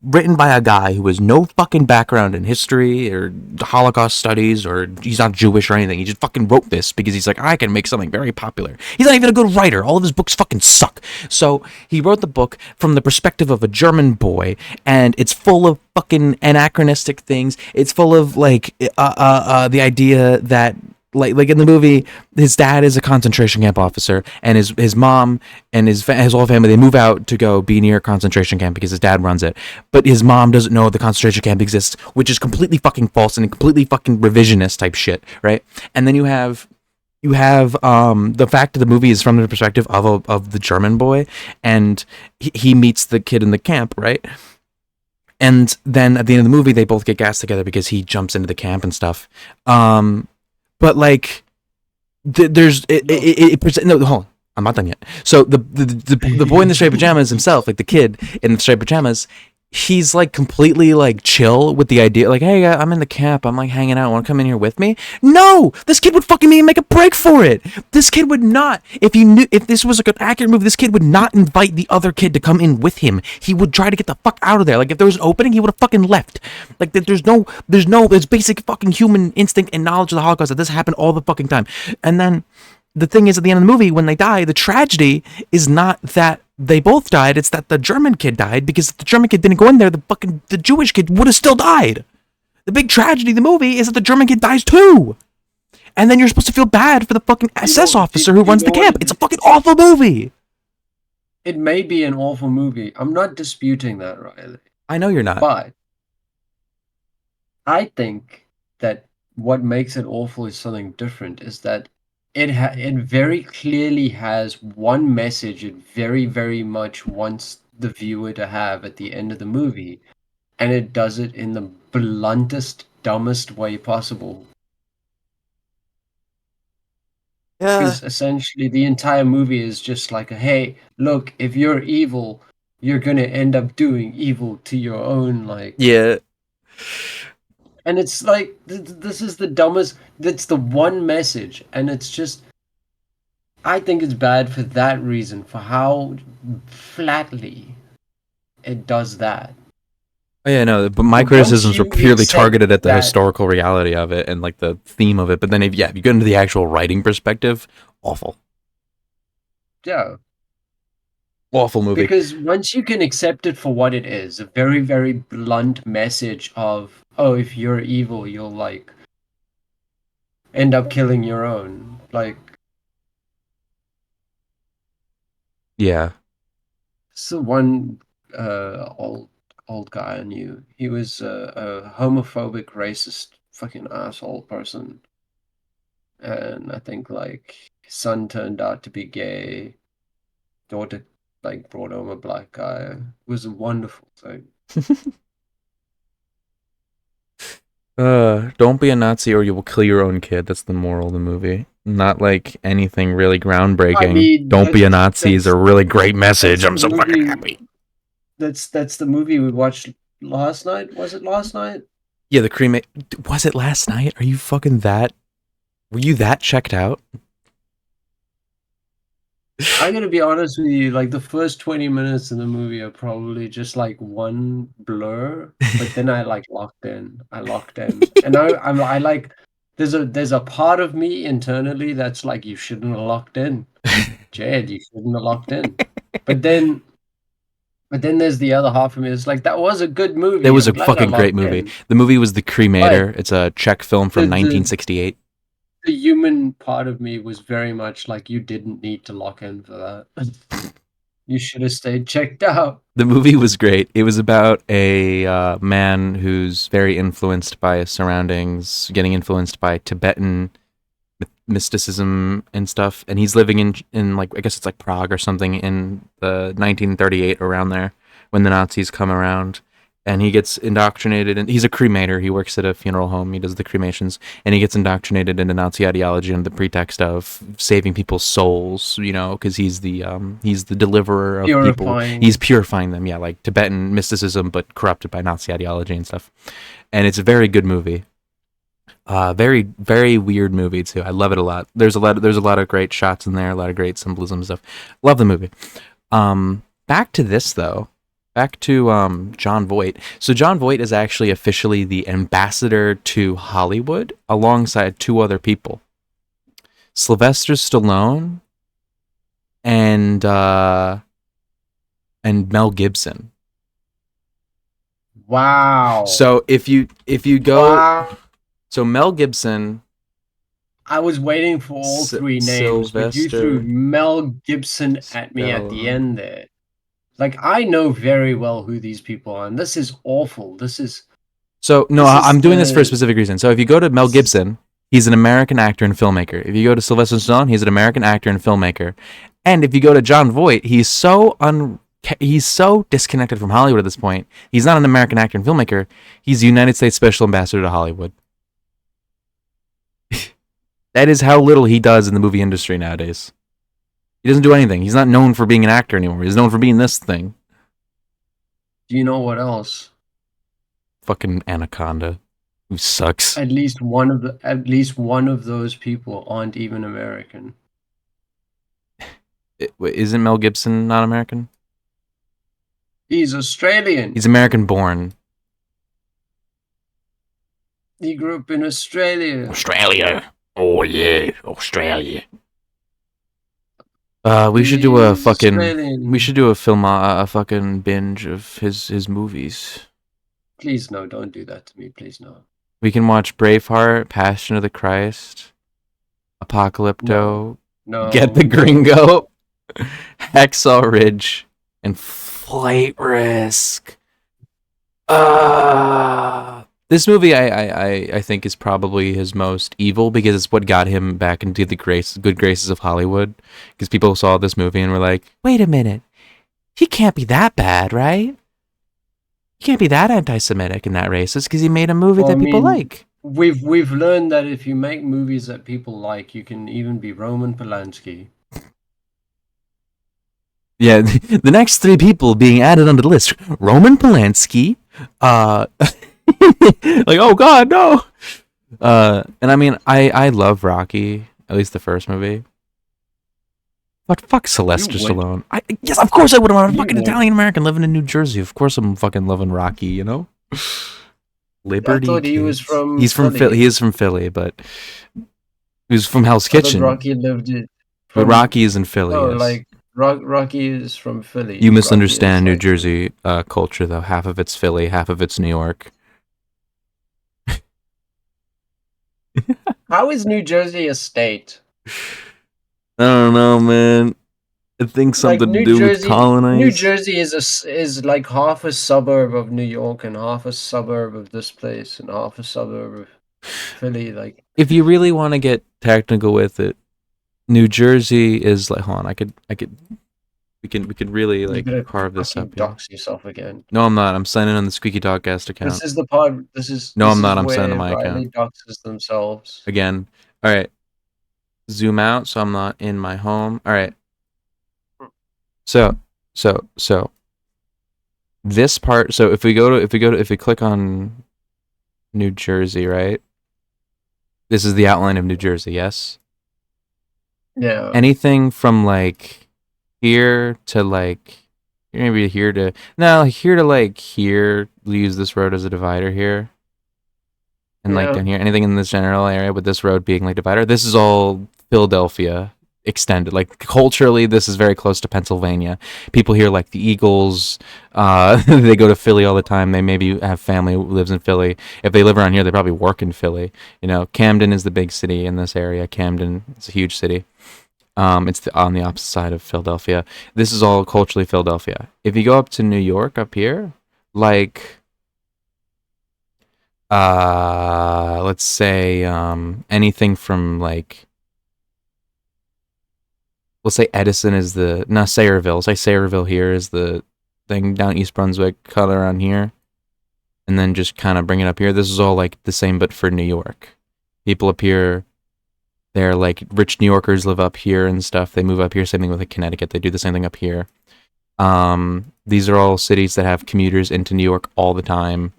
written by a guy who has no fucking background in history or Holocaust studies, or he's not Jewish or anything. He just fucking wrote this because he's like, I can make something very popular. He's not even a good writer. All of his books fucking suck. So he wrote the book from the perspective of a German boy, and it's full of fucking anachronistic things. It's full of like the idea that like in the movie, his dad is a concentration camp officer, and his mom and his whole family, they move out to go be near a concentration camp because his dad runs it. But his mom doesn't know the concentration camp exists, which is completely fucking false and completely fucking revisionist type shit, right? And then you have the fact that the movie is from the perspective of the German boy, and he meets the kid in the camp, right? And then at the end of the movie, they both get gassed together because he jumps into the camp and stuff. But like, there's no, hold on, I'm not done yet. So the boy in the striped pajamas himself, like the kid in the striped pajamas, he's like completely like chill with the idea, like, hey, I'm in the camp, I'm like hanging out, want to come in here with me? No, this kid would fucking make a break for it. This kid would not, if this was like an accurate movie, this kid would not invite the other kid to come in with him. He would try to get the fuck out of there. Like if there was an opening, he would have fucking left. Like there's basic fucking human instinct and knowledge of the Holocaust that this happened all the fucking time. And then the thing is, at the end of the movie, when they die, the tragedy is not that they both died, it's that the German kid died, because if the German kid didn't go in there, the Jewish kid would have still died. The big tragedy of the movie is that the German kid dies too. And then you're supposed to feel bad for the fucking SS officer who runs the camp. It's a fucking awful movie. It may be an awful movie. I'm not disputing that, Riley. I know you're not. But I think that what makes it awful is something different, is that it very clearly has one message it very, very much wants the viewer to have at the end of the movie, and it does it in the bluntest, dumbest way possible. Yeah. Because essentially the entire movie is just like, hey, look, if you're evil, you're gonna end up doing evil to your own, like... Yeah. And it's like, this is the dumbest, that's the one message, and it's just, I think it's bad for that reason, for how flatly it does that. Oh yeah, no, but my Once criticisms were you purely accept targeted at the that- historical reality of it and like the theme of it. But then if you get into the actual writing perspective, awful. Yeah. Awful movie. Because once you can accept it for what it is, a very, very blunt message of, oh, if you're evil, you'll, like, end up killing your own. Like... Yeah. So one old guy I knew, he was a homophobic, racist, fucking asshole person. And I think, like, his son turned out to be gay, daughter like brought home a black guy. It was a wonderful thing. Don't be a Nazi or you will kill your own kid. That's the moral of the movie. Not like anything really groundbreaking. I mean, Don't be a Nazi is a really great message. I'm so fucking movie- happy. That's the movie we watched last night. Was it last night? Yeah, the cremate. Was it last night? Are you fucking that? Were you that checked out? I'm gonna be honest with you. Like the first 20 minutes of the movie are probably just like one blur, but then I like locked in. And I like. There's a part of me internally that's like, you shouldn't have locked in, Jade. You shouldn't have locked in. But then there's the other half of me. It's like, that was a good movie. That was I'm a glad I fucking great locked movie. in. The movie was The Cremator. It's a Czech film from 1968. The human part of me was very much like, you didn't need to lock in for that. You should have stayed checked out. The movie was great. It was about a man who's very influenced by his surroundings, getting influenced by Tibetan mysticism and stuff, and he's living in like, I guess it's like Prague or something in the 1938, around there, when the Nazis come around, and he gets indoctrinated, and he's a cremator. He works at a funeral home. He does the cremations, and he gets indoctrinated into Nazi ideology under the pretext of saving people's souls, you know, because he's the deliverer of people. He's purifying them, yeah, like Tibetan mysticism, but corrupted by Nazi ideology and stuff. And it's a very good movie. Very, very weird movie too. I love it a lot. There's a lot of great shots in there, a lot of great symbolism and stuff. Love the movie. Back to this though. Back to Jon Voight. So Jon Voight is actually officially the ambassador to Hollywood alongside two other people. Sylvester Stallone and Mel Gibson. Wow. So if you go, wow. So Mel Gibson. I was waiting for all three names, but you threw Mel Gibson at me at the end there. Like, I know very well who these people are, and this is awful. I'm doing this for a specific reason. So if you go to Mel Gibson, he's an American actor and filmmaker. If you go to Sylvester Stallone, he's an American actor and filmmaker. And if you go to Jon Voight, he's so disconnected from Hollywood at this point. He's not an American actor and filmmaker. He's the United States Special Ambassador to Hollywood. That is how little he does in the movie industry nowadays. He doesn't do anything. He's not known for being an actor anymore. He's known for being this thing. Do you know what else? Fucking Anaconda, who sucks. At least one of those people aren't even American. Isn't Mel Gibson not American? He's Australian. He's American born. He grew up in Australia. Australia. Oh yeah, Australia. We should do a fucking binge of his movies. Please no, don't do that to me. Please no. We can watch Braveheart, Passion of the Christ, Apocalypto, no. Get the Gringo, Hacksaw Ridge, and Flight Risk. This movie, I think, is probably his most evil because it's what got him back into the good graces of Hollywood. Because people saw this movie and were like, "Wait a minute, he can't be that bad, right? He can't be that anti-Semitic and that racist because he made a movie that people like." We've learned that if you make movies that people like, you can even be Roman Polanski. Yeah, the next three people being added onto the list: Roman Polanski, like, oh god, no. And I mean, I love Rocky, at least the first movie. But fuck Sylvester Stallone. Yes, of course I would. I'm a fucking Italian American living in New Jersey. Of course I'm fucking loving Rocky, you know? Liberty. I thought he was from He's from Philly. He is from Philly, but he was from Hell's Kitchen. Rocky lived it. But Rocky is in Philly. Oh, yes. like Rocky is from Philly. You misunderstand New Jersey culture, though. Half of it's Philly, half of it's New York. How is New Jersey a state? I don't know, man. I think something to do with colonizing. New Jersey is like half a suburb of New York and half a suburb of this place and half a suburb of Philly. Like, if you really want to get technical with it, New Jersey is like, hold on, we we could really You're like gonna carve this fucking up here. dox yourself again. No, I'm not. I'm signing on the SqueekyDogCast account. This is the pod. This is No, this I'm is not. I'm signing on where my Riley account doxes themselves. again. All right. Zoom out so I'm not in my home. All right. So this part. So if we click on New Jersey, right? This is the outline of New Jersey. Yes. Yeah. Anything from like here to like maybe here to here to like here. We'll use this road as a divider here. And like down here, anything in this general area with this road being like divider. This is all Philadelphia extended. Like culturally, this is very close to Pennsylvania. People here like the Eagles. They go to Philly all the time. They maybe have family who lives in Philly. If they live around here, they probably work in Philly. You know, Camden is the big city in this area. Camden is a huge city. It's on the opposite side of Philadelphia. This is all culturally Philadelphia. If you go up to New York up here, like let's say anything from like, let's say Edison is Sayreville. Say Sayreville here is the thing down East Brunswick, cut around here, and then just kind of bring it up here. This is all like the same, but for New York. People up here, they're like rich New Yorkers live up here and stuff. They move up here. Same thing with like Connecticut. They do the same thing up here. These are all cities that have commuters into New York all the time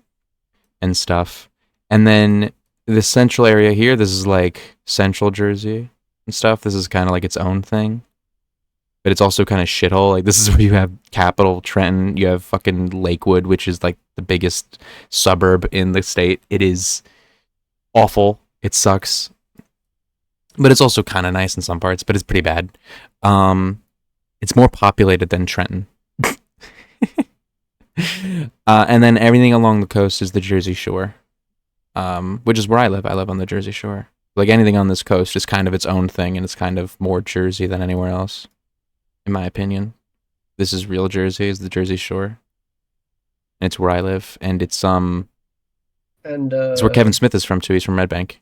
and stuff. And then the central area here, this is like central Jersey and stuff. This is kind of like its own thing. But it's also kind of shithole. Like this is where you have Capital, Trenton, you have fucking Lakewood, which is like the biggest suburb in the state. It is awful. It sucks. But it's also kind of nice in some parts, but it's pretty bad. It's more populated than Trenton. And then everything along the coast is the Jersey Shore, which is where I live. I live on the Jersey Shore. Like anything on this coast is kind of its own thing, and it's kind of more Jersey than anywhere else, in my opinion. This is real Jersey, is the Jersey Shore. And it's where I live, and it's And it's where Kevin Smith is from too. He's from Red Bank.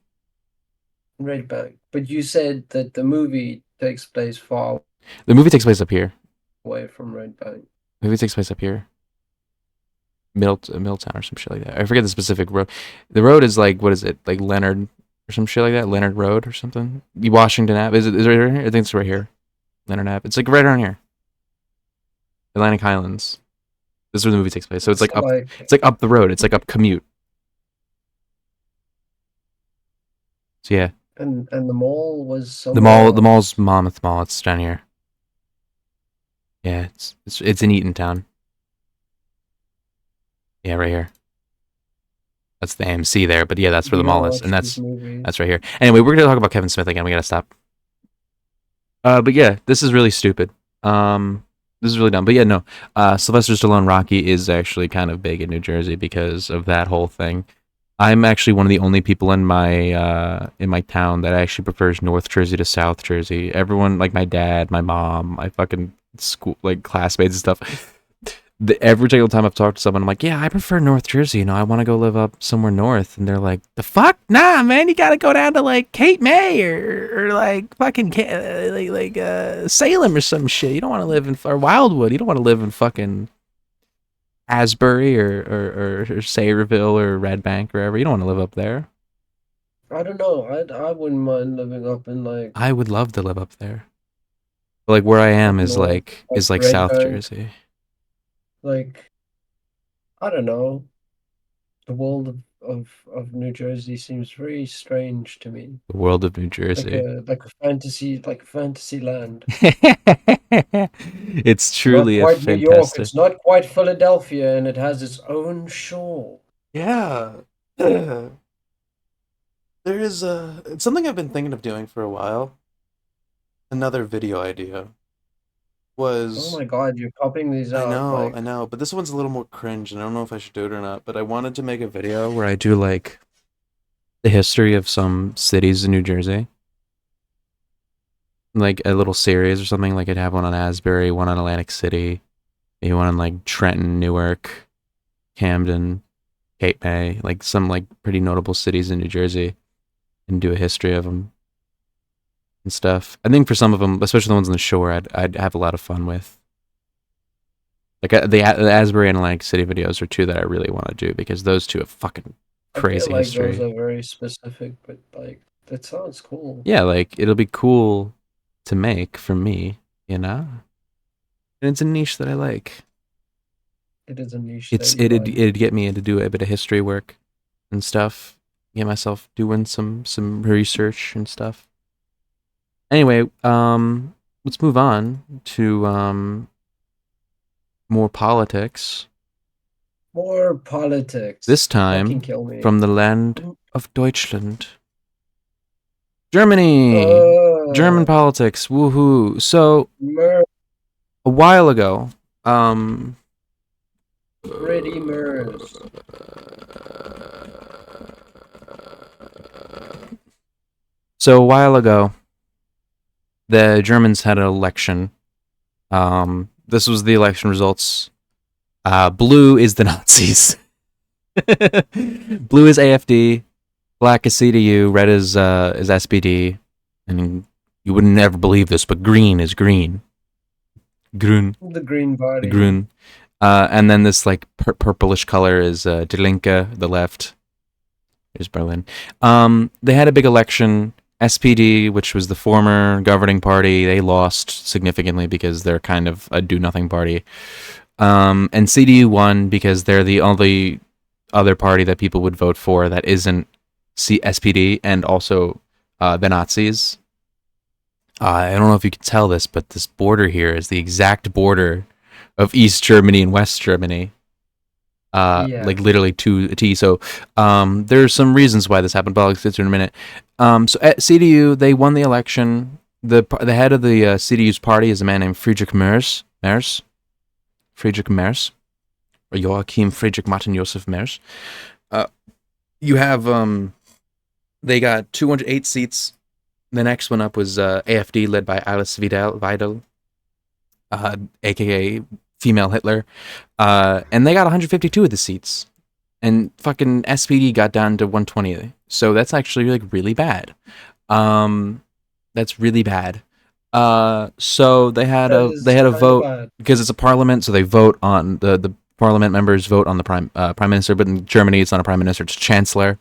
Red Bank. But you said that the movie takes place far The movie takes place up here. away from Red Bank. The movie takes place up here. Middletown or some shit like that. I forget the specific road. The road is like, what is it? Like Leonard or some shit like that? Leonard Road or something? Washington Ave? Is it right here? I think it's right here. Leonard Ave. It's like right around here. Atlantic Highlands. This is where the movie takes place. So it's like up the road. It's like up commute. So yeah. And the mall was The mall's Monmouth Mall. It's down here. Yeah, it's in Eatontown. Yeah, right here. That's the AMC there, but yeah, that's where the mall is, and that's right here. Anyway, we're gonna talk about Kevin Smith again. We gotta stop. But yeah, this is really stupid. This is really dumb. But yeah, no. Sylvester Stallone Rocky is actually kind of big in New Jersey because of that whole thing. I'm actually one of the only people in my town that actually prefers North Jersey to South Jersey. Everyone, like my dad, my mom, my fucking school, like classmates and stuff. Every single time I've talked to someone, I'm like, yeah, I prefer North Jersey. You know, I want to go live up somewhere north. And they're like, the fuck? Nah, man, you got to go down to like Cape May or like fucking Salem or some shit. You don't want to live in or Wildwood. You don't want to live in fucking Asbury or Sayreville or Red Bank or wherever. You don't want to live up there. I don't know. I wouldn't mind living up in like. I would love to live up there. But like where I am is like South Bank. Jersey. Like, I don't know. The world of New Jersey seems very strange to me. The world of New Jersey. Like a fantasy land. It's truly not quite a fantastic. New York. It's not quite Philadelphia, and it has its own shore. Yeah. There is it's something I've been thinking of doing for a while. Another video idea was. Oh my god, you're copying these out. I know, but this one's a little more cringe, and I don't know if I should do it or not. But I wanted to make a video where I do like the history of some cities in New Jersey, like a little series or something. Like I'd have one on Asbury, one on Atlantic City, maybe one on like Trenton, Newark, Camden, Cape May, like some like pretty notable cities in New Jersey, and do a history of them and stuff. I think for some of them, especially the ones on the shore, I'd have a lot of fun with. Like the Asbury and Atlantic City videos are two that I really want to do because those two have fucking crazy I feel like history. those are very specific, but like that sounds cool. Yeah, like it'll be cool to make for me, you know. And it's a niche that I like. It is a niche. It'd get me to do a bit of history work and stuff. Get myself doing some research and stuff. Anyway, let's move on to more politics. More politics. This Fucking time kill me. from the land of Deutschland. Germany. German politics. Woohoo. So a while ago, Pretty Mers. So a while ago, the Germans had an election. This was the election results. Blue is the Nazis. Blue is AfD, black is CDU, red is SPD, and you would never believe this, but green is green. Grün. The Green Party. The Grün. And then this like purplish color is Die Linke, the left. Here's Berlin. They had a big election. SPD, which was the former governing party, they lost significantly because they're kind of a do-nothing party. And CDU won because they're the only other party that people would vote for that isn't SPD and also the Nazis. I don't know if you can tell this, but this border here is the exact border of East Germany and West Germany. Like literally to a T. So there's some reasons why this happened, but I'll get to in a minute. So at CDU, they won the election. The head of the CDU's party is a man named Friedrich Merz. Friedrich Merz. Or Joachim Friedrich Martin Josef Merz. You have, they got 208 seats. The next one up was AfD, led by Alice Weidel, a.k.a. female Hitler, and they got 152 of the seats, and fucking SPD got down to 120. So that's actually like really bad. That's really bad. So they had a vote bad. because it's a parliament, so they vote on the parliament members vote on the prime minister, but in Germany it's not a prime minister, it's a chancellor.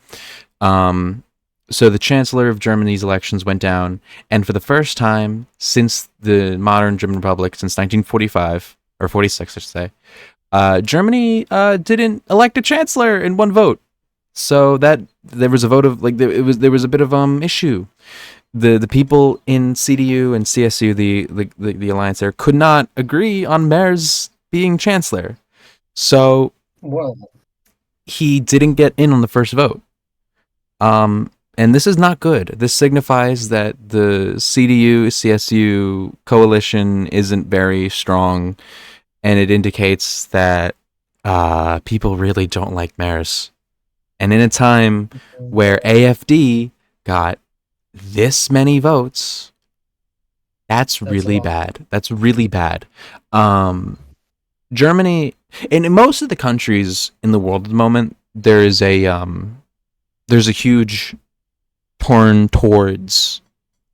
So the chancellor of Germany's elections went down, and for the first time since the modern German Republic, since 1945 or 46, I should say, Germany didn't elect a chancellor in one vote. So that there was a vote of like there was a bit of issue. The people in CDU and CSU, the alliance there, could not agree on Merz being chancellor. So he didn't get in on the first vote. And this is not good. This signifies that the CDU-CSU coalition isn't very strong, and it indicates that people really don't like Merz. And in a time where AfD got this many votes, that's really bad. That's really bad. Germany, and in most of the countries in the world at the moment, there's a huge turn towards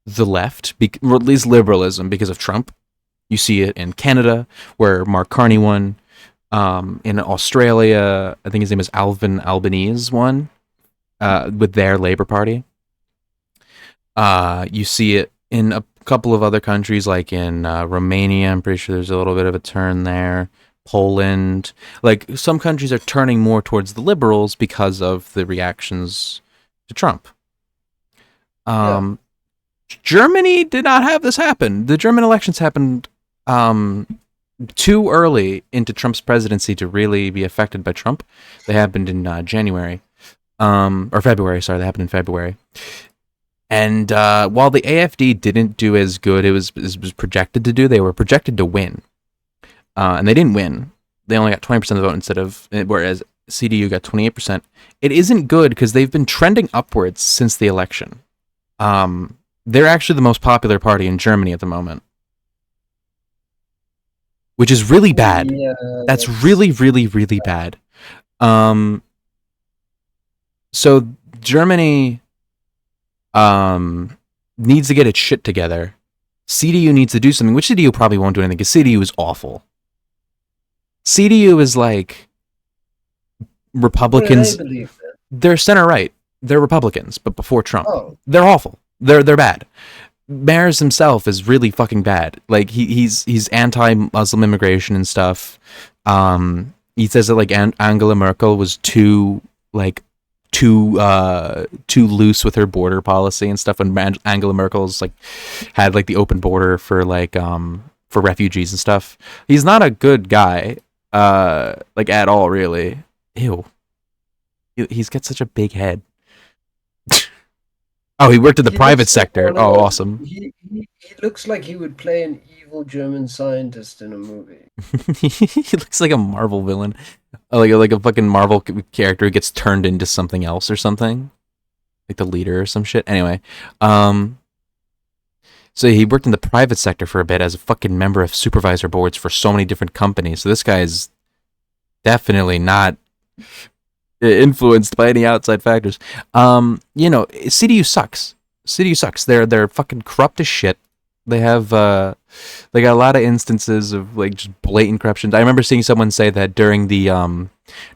the left, or at least liberalism, because of Trump. You see it in Canada, where Mark Carney won. In Australia, I think his name is Alvin Albanese won with their Labour Party. You see it in a couple of other countries, like in Romania. I'm pretty sure there's a little bit of a turn there. Poland. Like, some countries are turning more towards the liberals because of the reactions to Trump. Germany did not have this happen. The German elections happened too early into Trump's presidency to really be affected by Trump. They happened in January. Or February, sorry. They happened in February. And while the AfD didn't do as good as it was projected to do, they were projected to win. And they didn't win. They only got 20% of the vote instead of, whereas CDU got 28%. It isn't good because they've been trending upwards since the election. They're actually the most popular party in Germany at the moment, which is really bad. Yeah, that's really, really, really bad. So Germany needs to get its shit together. CDU needs to do something, which CDU probably won't do anything because CDU is awful. CDU is like Republicans. What do they believe then? They're center right. They're Republicans, but before Trump. Oh. They're awful. They're bad. Mares himself is really fucking bad. Like he's anti-Muslim immigration and stuff. He says that like Angela Merkel was too loose with her border policy and stuff. When Angela Merkel's like had like the open border for like for refugees and stuff. He's not a good guy, like at all, really. Ew. He's got such a big head. Oh, he worked in the private sector. Oh, awesome. He looks like he would play an evil German scientist in a movie. He looks like a Marvel villain. Like a fucking Marvel character who gets turned into something else or something. Like the leader or some shit. Anyway, so he worked in the private sector for a bit as a fucking member of supervisor boards for so many different companies. So this guy is definitely not influenced by any outside factors. CDU sucks. CDU sucks. They're fucking corrupt as shit. They have they got a lot of instances of like just blatant corruption. I remember seeing someone say that during the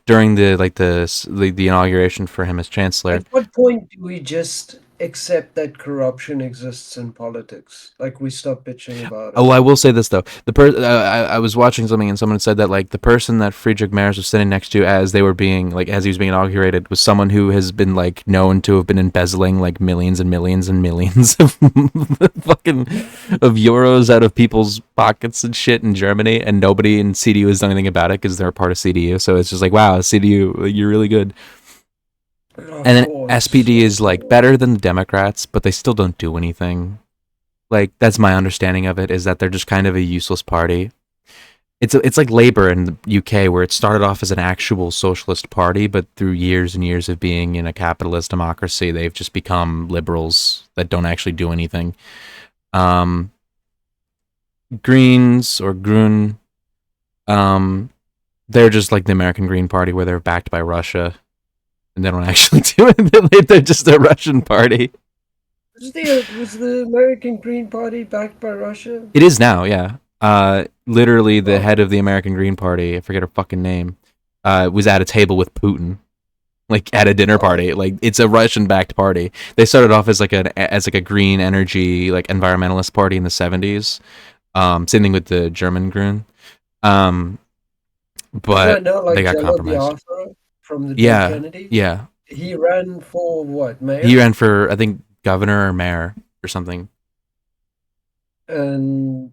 inauguration for him as chancellor. At what point do we just accept that corruption exists in politics? Like we stop bitching about it. Oh, I will say this though. I was watching something and someone said that like the person that Friedrich Merz was sitting next to as he was being inaugurated was someone who has been like known to have been embezzling like millions and millions and millions of fucking of euros out of people's pockets and shit in Germany, and nobody in CDU has done anything about it because they're a part of CDU. So it's just like, wow, CDU, you're really good. And then SPD is like better than the Democrats, but they still don't do anything. Like that's my understanding of it, is that they're just kind of a useless party. It's like Labour in the UK, where it started off as an actual socialist party, but through years and years of being in a capitalist democracy, they've just become liberals that don't actually do anything. Greens or Grün, they're just like the American Green Party, where they're backed by Russia. And they don't actually do it. They're just a Russian party. Was the American Green Party backed by Russia? It is now, yeah. Literally, the head of the American Green Party, I forget her fucking name, was at a table with Putin, like at a dinner party. Like it's a Russian-backed party. They started off as like a green energy, like environmentalist party in the 70s. Same thing with the German Grün. But they got compromised. From the Dead Kennedy? Yeah. He ran for what, mayor? He ran for, I think, governor or mayor or something. And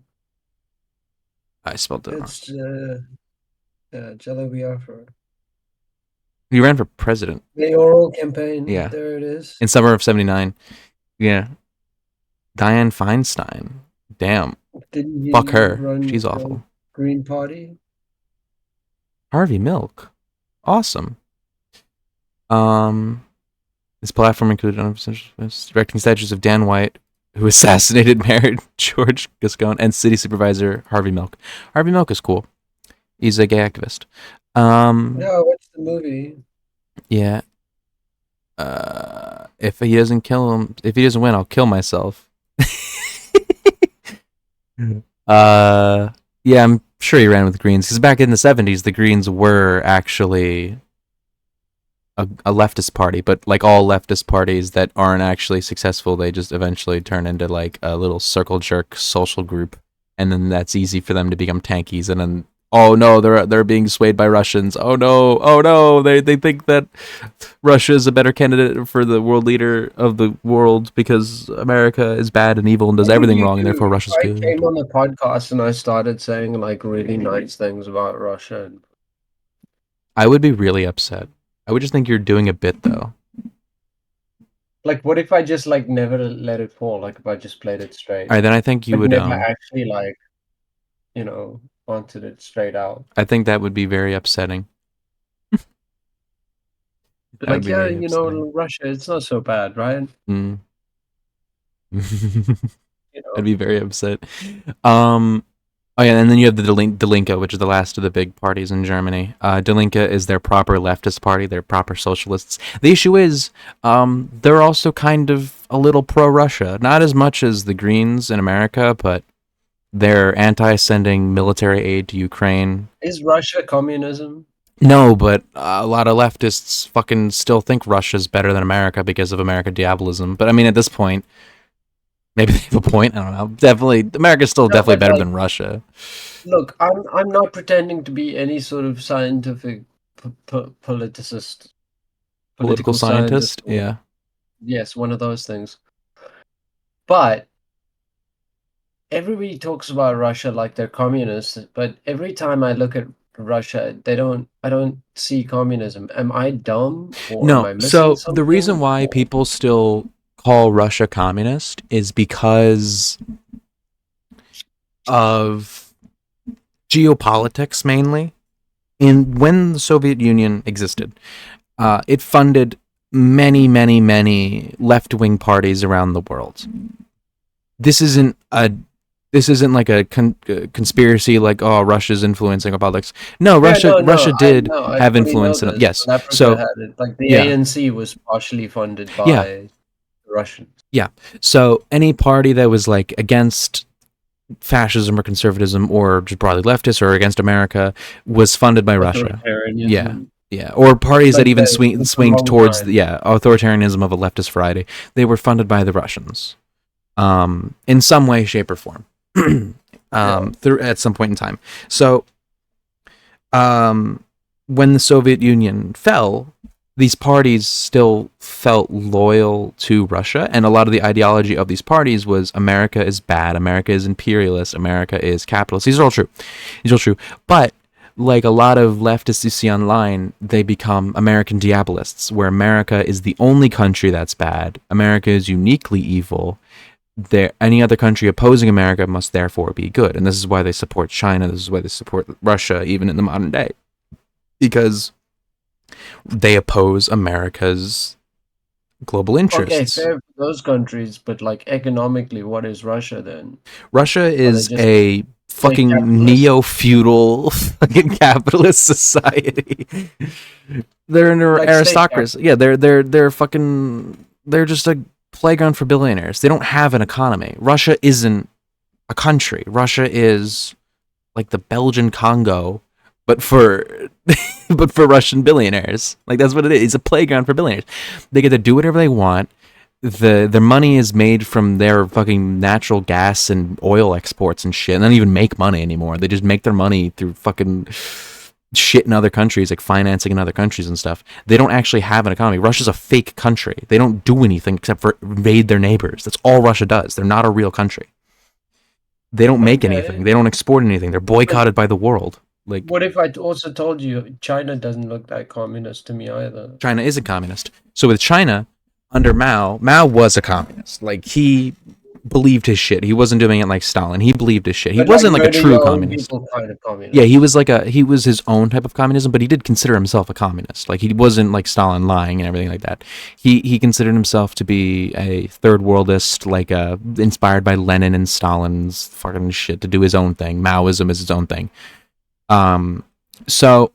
I spelled it it's Jello Biafra. He ran for president. Mayoral campaign. Yeah. There it is. In summer of 79. Yeah. Dianne Feinstein. Damn. Didn't he Fuck her. run She's the awful. Green Party? Harvey Milk. Awesome. His platform included directing statues of Dan White, who assassinated Mayor George Gascon, and city supervisor Harvey Milk. Harvey Milk is cool. He's a gay activist. Yeah, what's the movie? Yeah. If he doesn't win, I'll kill myself. Yeah, I'm sure he ran with the Greens, because back in the 70s, the Greens were actually a leftist party, but like all leftist parties that aren't actually successful, they just eventually turn into like a little circle jerk social group, and then that's easy for them to become tankies, and then oh no, they're being swayed by Russians. Oh no, they think that Russia is a better candidate for the world leader of the world because America is bad and evil and does everything wrong, and therefore Russia's good. I came on the podcast and I started saying like really nice things about Russia. I would be really upset. I would just think you're doing a bit though. Like, what if I just like never let it fall? Like, if I just played it straight. All right, then I think you would never actually like, wanted it straight out. I think that would be very upsetting. Like, yeah, Russia, it's not so bad, right? Mm. I'd be very upset. Oh yeah, and then you have the Die Linke, which is the last of the big parties in Germany. Die Linke is their proper leftist party. They're proper socialists. The issue is, they're also kind of a little pro-Russia. Not as much as the Greens in America, but They're anti-sending military aid to Ukraine. Is Russia communism? No, but a lot of leftists fucking still think Russia's better than America because of American diabolism. But I mean, at this point, maybe they have a point. I don't know. Definitely, America's still No, definitely but, better like, than Russia. Look, I'm not pretending to be any sort of scientific politicist, Political scientist. or- Yeah. yes, one of those things. But everybody talks about Russia like they're communists, but every time I look at Russia, I don't see communism. Am I dumb, or am No. I missing So something? the reason why Or- people still call Russia communist is because of geopolitics, mainly. When the Soviet Union existed, it funded many, many, many left-wing parties around the world. This isn't like a conspiracy, like, oh, Russia's influencing our politics. No, Yeah, Russia did I have fully know influence in it. this, Yes. but Africa So had it. Like the yeah. ANC was partially funded by Yeah. the Russians. So any party that was like against fascism or conservatism or just broadly leftist or against America was funded by Russia. Authoritarianism. Yeah, or parties Like that even that, for a swinged long towards time. the authoritarianism of a leftist variety. They were funded by the Russians, in some way, shape, or form, through at some point in time. So, when the Soviet Union fell, these parties still felt loyal to Russia, and a lot of the ideology of these parties was America is bad, America is imperialist, America is capitalist. These are all true. But like a lot of leftists you see online, they become American diabolists, where America is the only country that's bad. America is uniquely evil. Any other country opposing America must therefore be good. And this is why they support China. This is why they support Russia, even in the modern day. Because they oppose America's global interests. Okay, fair for those countries, but like economically, what is Russia then? Russia is just a fucking capitalist? neo-feudal fucking capitalist society. They're an Like state aristocracy. Yeah, they're fucking, they're just a playground for billionaires. They don't have an economy. Russia isn't a country. Russia is like the Belgian Congo, but for Russian billionaires. Like, that's what it is. It's a playground for billionaires. They get to do whatever they want. Their money is made from their fucking natural gas and oil exports and shit. And they don't even make money anymore. They just make their money through fucking shit in other countries, like financing in other countries and stuff. They don't actually have an economy. Russia's a fake country. They don't do anything except for invade their neighbors. That's all Russia does. They're not a real country. They don't make anything. They don't export anything. They're boycotted by the world. Like, What if I also told you China doesn't look that communist to me either? China is a communist. So with China, under Mao was a communist. Like, he believed his shit. He wasn't doing it like Stalin. He believed his shit. He But, wasn't like a murder true your own communist. people kind of communist. Yeah, he was his own type of communism, but he did consider himself a communist. Like, he wasn't like Stalin lying and everything like that. He considered himself to be a third worldist, like inspired by Lenin and Stalin's fucking shit to do his own thing. Maoism is his own thing. So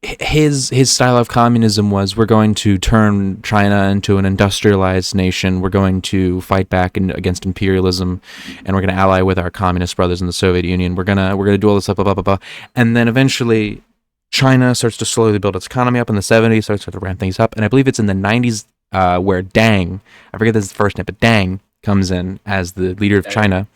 his style of communism was, we're going to turn China into an industrialized nation. We're going to fight back against imperialism, and we're going to ally with our communist brothers in the Soviet Union. We're gonna do all this stuff, blah, blah, blah, blah. And then eventually China starts to slowly build its economy up in the 70s, starts to ramp things up. And I believe it's in the 90s where Deng, I forget his first name, but Deng comes in as the leader of China,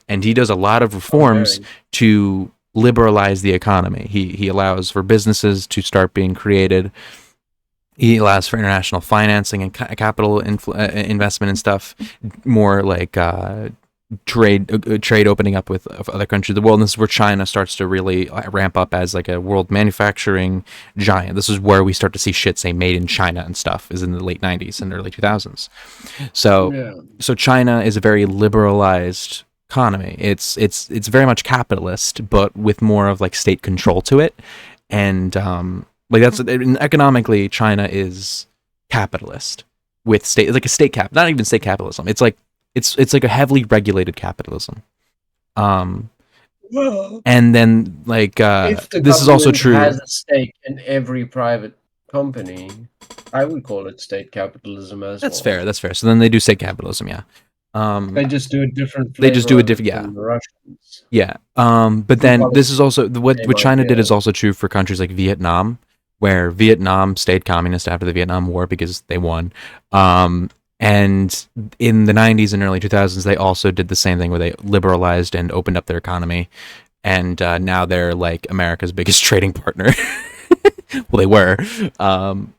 and he does a lot of reforms to liberalize the economy. He allows for businesses to start being created. He allows for international financing and capital investment and stuff. More like trade opening up with other countries of the world. And this is where China starts to really ramp up as like a world manufacturing giant. This is where we start to see shit say made in China and stuff, is in the late 90s and early 2000s. So China is a very liberalized economy. It's very much capitalist, but with more of like state control to it. And like, that's economically, China is capitalist with state, like a state cap, not even state capitalism. It's like a heavily regulated capitalism. And then like if the this is also government true. has a stake in every private company, I would call it state capitalism as That's well. fair. That's fair. So then they do state capitalism, yeah. They just do a different They just do flavor a of it different, yeah. than the Russians. Yeah. But then this is also what Same China did idea. is also true for countries like Vietnam, where Vietnam stayed communist after the Vietnam War because they won. And in the 90s and early 2000s, they also did the same thing where they liberalized and opened up their economy. And now they're like America's biggest trading partner. Well, they were.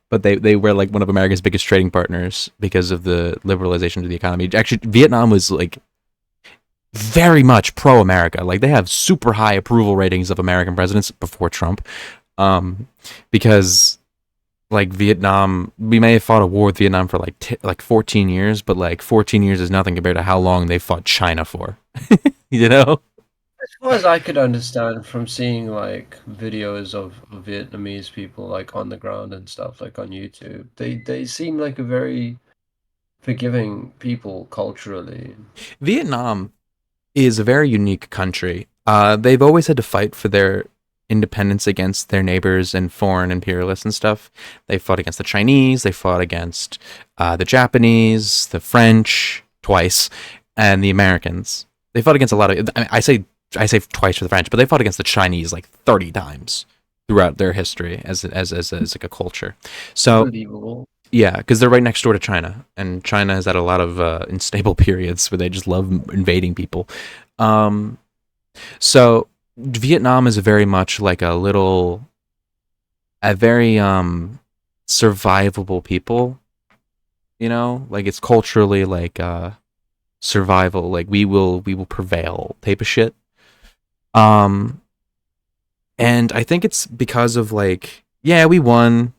But they were like one of America's biggest trading partners because of the liberalization of the economy. Actually, Vietnam was like very much pro-America. Like they have super high approval ratings of American presidents before Trump, because like Vietnam, we may have fought a war with Vietnam for like 14 years, but like 14 years is nothing compared to how long they fought China for. You know? As far as I could understand from seeing like videos of Vietnamese people like on the ground and stuff like on YouTube, they seem like a very forgiving people culturally. Vietnam is a very unique country. They've always had to fight for their independence against their neighbors and foreign imperialists and stuff. They fought against the Chinese, they fought against the Japanese, the French twice, and the Americans. They fought against a lot of. I say twice for the French, but they fought against the Chinese like 30 times throughout their history as like a culture. So Unbelievable. yeah, because they're right next door to China, and China has had a lot of unstable periods where they just love invading people. So Vietnam is very much like a very survivable people. You know, like it's culturally like survival, like we will prevail type of shit. And I think it's because of like, yeah, we won.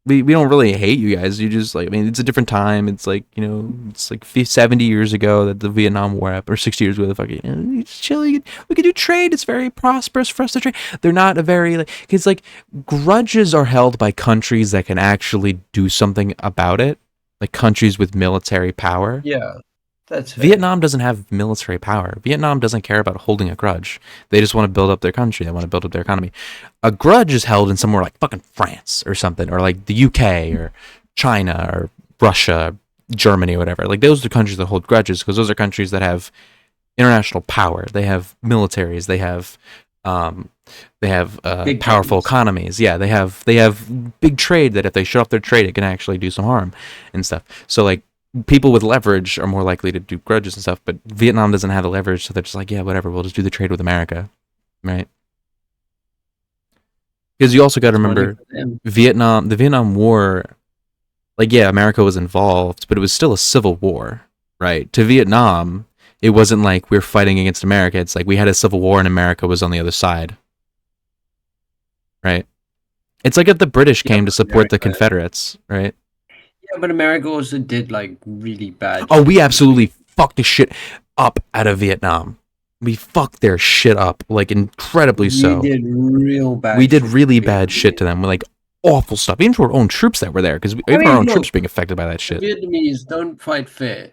We don't really hate you guys. You just like, I mean, it's a different time. It's like, you know, it's like 70 years ago that the Vietnam War happened, or 60 years ago. The fucking, you know, it's chill. We could do trade. It's very prosperous for us to trade. They're not a very like, because like grudges are held by countries that can actually do something about it, like countries with military power. Yeah, that's fair. Vietnam doesn't have military power. Vietnam doesn't care about holding a grudge. They just want to build up their country. They want to build up their economy. A grudge is held in somewhere like fucking France or something, or like the UK or China or Russia, Germany, or whatever. Like those are the countries that hold grudges because those are countries that have international power. They have militaries. They have Big powerful guns. economies. Yeah, they have big trade that if they shut off their trade, it can actually do some harm and stuff. So like people with leverage are more likely to do grudges and stuff, but Vietnam doesn't have the leverage, so they're just like, yeah, whatever, we'll just do the trade with America, right? Because you also got to remember, the Vietnam War, like, yeah, America was involved, but it was still a civil war, right? To Vietnam, it wasn't like we're fighting against America. It's like we had a civil war and America was on the other side, right? It's like if the British came to support the Confederates, right? Yeah, but America also did like really bad. Oh, we absolutely fucked the shit up out of Vietnam. We fucked their shit up, like incredibly so. We did real bad. We did shit really to bad shit to them, like awful stuff. Even to our own troops that were there, because even our own troops being affected by that shit. Vietnamese don't fight fair.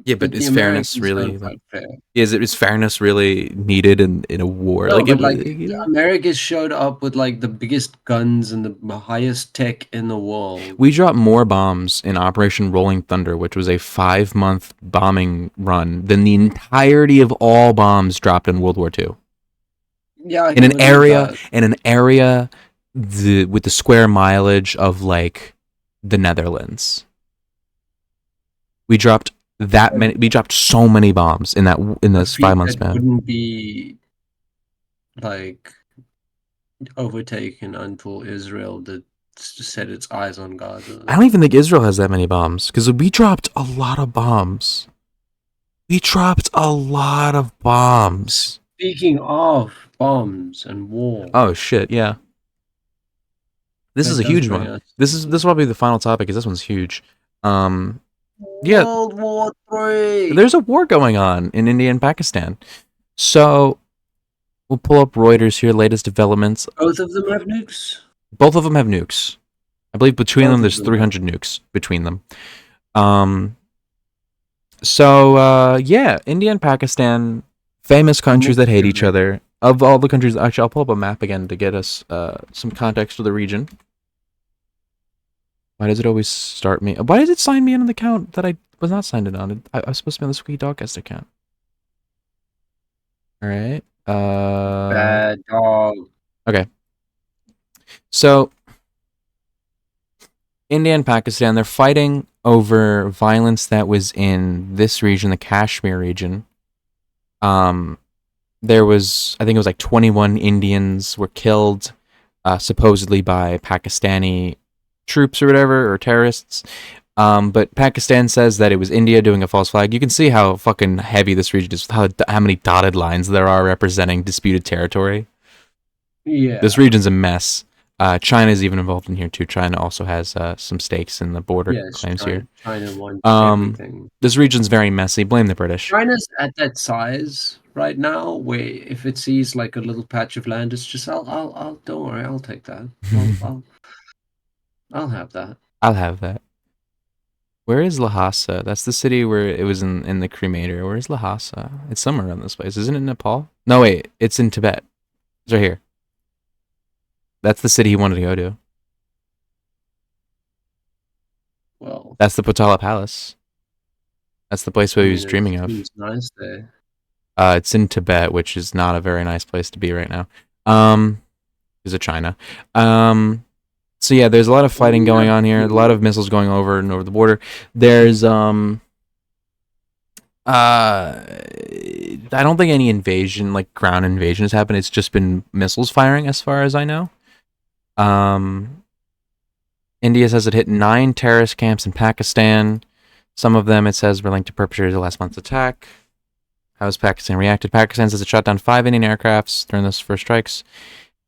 Yeah, but is the fairness Americans really? don't fight fair. Is fairness really needed in a war? No, like, but America showed up with like the biggest guns and the highest tech in the world. We dropped more bombs in Operation Rolling Thunder, which was a 5-month bombing run, than the entirety of all bombs dropped in World War II. Yeah, in an area with the square mileage of like the Netherlands. We dropped that many. We dropped so many bombs in this 5 months span. Wouldn't be like overtaken until Israel did set its eyes on Gaza. I don't even think Israel has that many bombs because we dropped a lot of bombs. Speaking of bombs and war. Oh shit! Yeah, this is a huge one. This will probably be the final topic because this one's huge. Yeah, World War III. There's a war going on in India and Pakistan. So we'll pull up Reuters here, latest developments. Both of them have nukes? Both of them have nukes. I believe between them there's 300 nukes between them. So yeah, India and Pakistan, famous countries that hate each other. Of all the countries, actually I'll pull up a map again to get us some context of the region. Why does it always start me? Why does it sign me in on the account that I was not signed in on. I was supposed to be on the SqueekyDogCast account. All right. Bad dog. Okay. So, India and Pakistan, they're fighting over violence that was in this region, the Kashmir region. There was, I think it was like 21 Indians were killed, supposedly by Pakistani troops or whatever, or terrorists. But Pakistan says that it was India doing a false flag. You can see how fucking heavy this region is, how many dotted lines there are representing disputed territory. Yeah. This region's a mess. China is even involved in here too. China also has some stakes in the border claims here. China wants everything. This region's very messy. Blame the British. China's at that size right now where if it sees like a little patch of land, it's just I'll don't worry, I'll take that. I'll have that. I'll have that. Where is Lhasa? That's the city where it was in the cremator. Where is Lhasa? It's somewhere around this place. Isn't it in Nepal? No, wait. It's in Tibet. It's right here. That's the city he wanted to go to. Well, that's the Potala Palace. That's the place where he was dreaming of. It's nice there. It's in Tibet, which is not a very nice place to be right now. Because of China. So yeah, there's a lot of fighting going on here. A lot of missiles going over and over the border. There's I don't think any invasion, like ground invasion, has happened. It's just been missiles firing, as far as I know. India says it hit 9 terrorist camps in Pakistan. Some of them, it says, were linked to perpetrators of last month's attack. How has Pakistan reacted? Pakistan says it shot down 5 Indian aircrafts during those first strikes.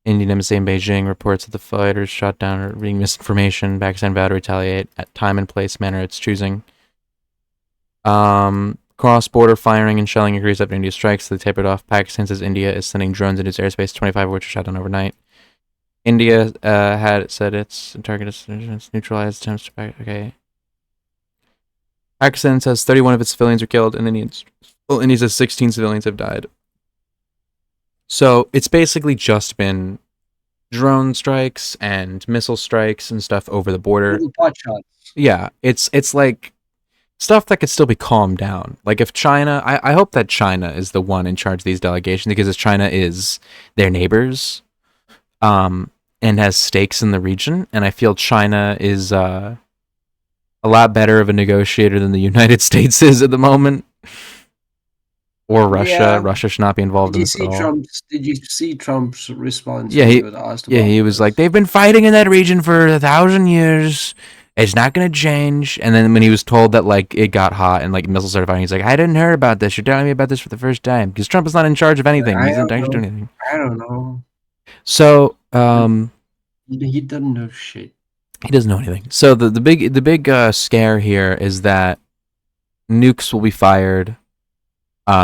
Indian embassy in Beijing reports that the fighters shot down or reading misinformation. Pakistan vowed to retaliate at time and place, manner it's choosing. Cross-border firing and shelling increased after India strikes. They tapered off. Pakistan says India is sending drones into its airspace, 25 of which were shot down overnight. India had said its target is neutralized attempts to okay. Pakistan says 31 of its civilians were killed, and India says 16 civilians have died. So it's basically just been drone strikes and missile strikes and stuff over the border. Little pot shots. Yeah, it's like stuff that could still be calmed down. Like if China, I hope that China is the one in charge of these delegations, because China is their neighbors, and has stakes in the region, and I feel China is a lot better of a negotiator than the United States is at the moment. Or Russia. Yeah. Russia should not be involved in this at all. Did you see Trump's response? Yeah, he was like, they've been fighting in that region for 1,000 years. It's not going to change. And then when he was told that like it got hot and like missiles started firing, he's like, I didn't hear about this. You're telling me about this for the first time. Because Trump is not in charge of anything. He's not actually doing anything. I don't know. So, he doesn't know shit. He doesn't know anything. So the big scare here is that nukes will be fired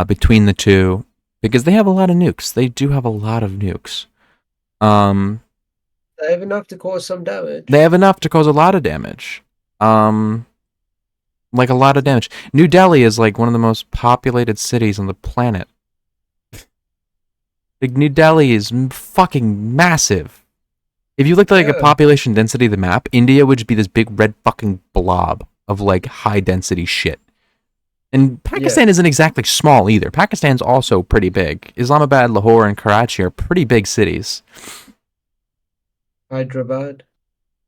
between the two, because they have a lot of nukes. They do have a lot of nukes. They have enough to cause some damage. They have enough to cause a lot of damage. Like a lot of damage. New Delhi is like one of the most populated cities on the planet. Like New Delhi is fucking massive. If you looked at like a population density of the map, India would just be this big red fucking blob of like high density shit. And Pakistan isn't exactly small either. Pakistan's also pretty big. Islamabad, Lahore, and Karachi are pretty big cities. Hyderabad.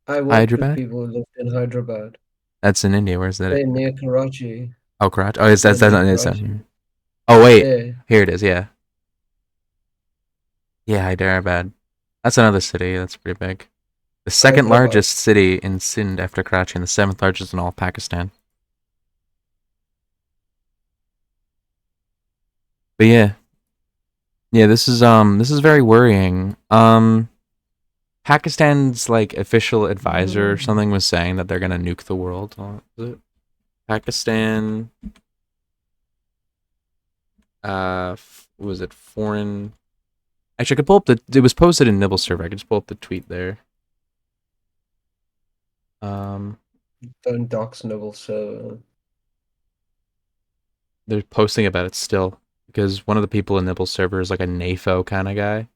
I worked with people who lived in Hyderabad. That's in India. Where's that? They're near Karachi. Oh, Karachi. Oh, that's not it. Oh, wait. Yeah. Here it is. Yeah. Yeah, Hyderabad. That's another city. That's pretty big. The second largest city in Sindh after Karachi, and the 7th largest in all of Pakistan. But yeah, this is very worrying. Pakistan's like official advisor or something was saying that they're gonna nuke the world. Is it Pakistan? Was it foreign? Actually, I could pull up it was posted in Nibble server. I could just pull up the tweet there. Don't dox Nibble server. They're posting about it still. Because one of the people in Nibble server is like a NAFO kind of guy.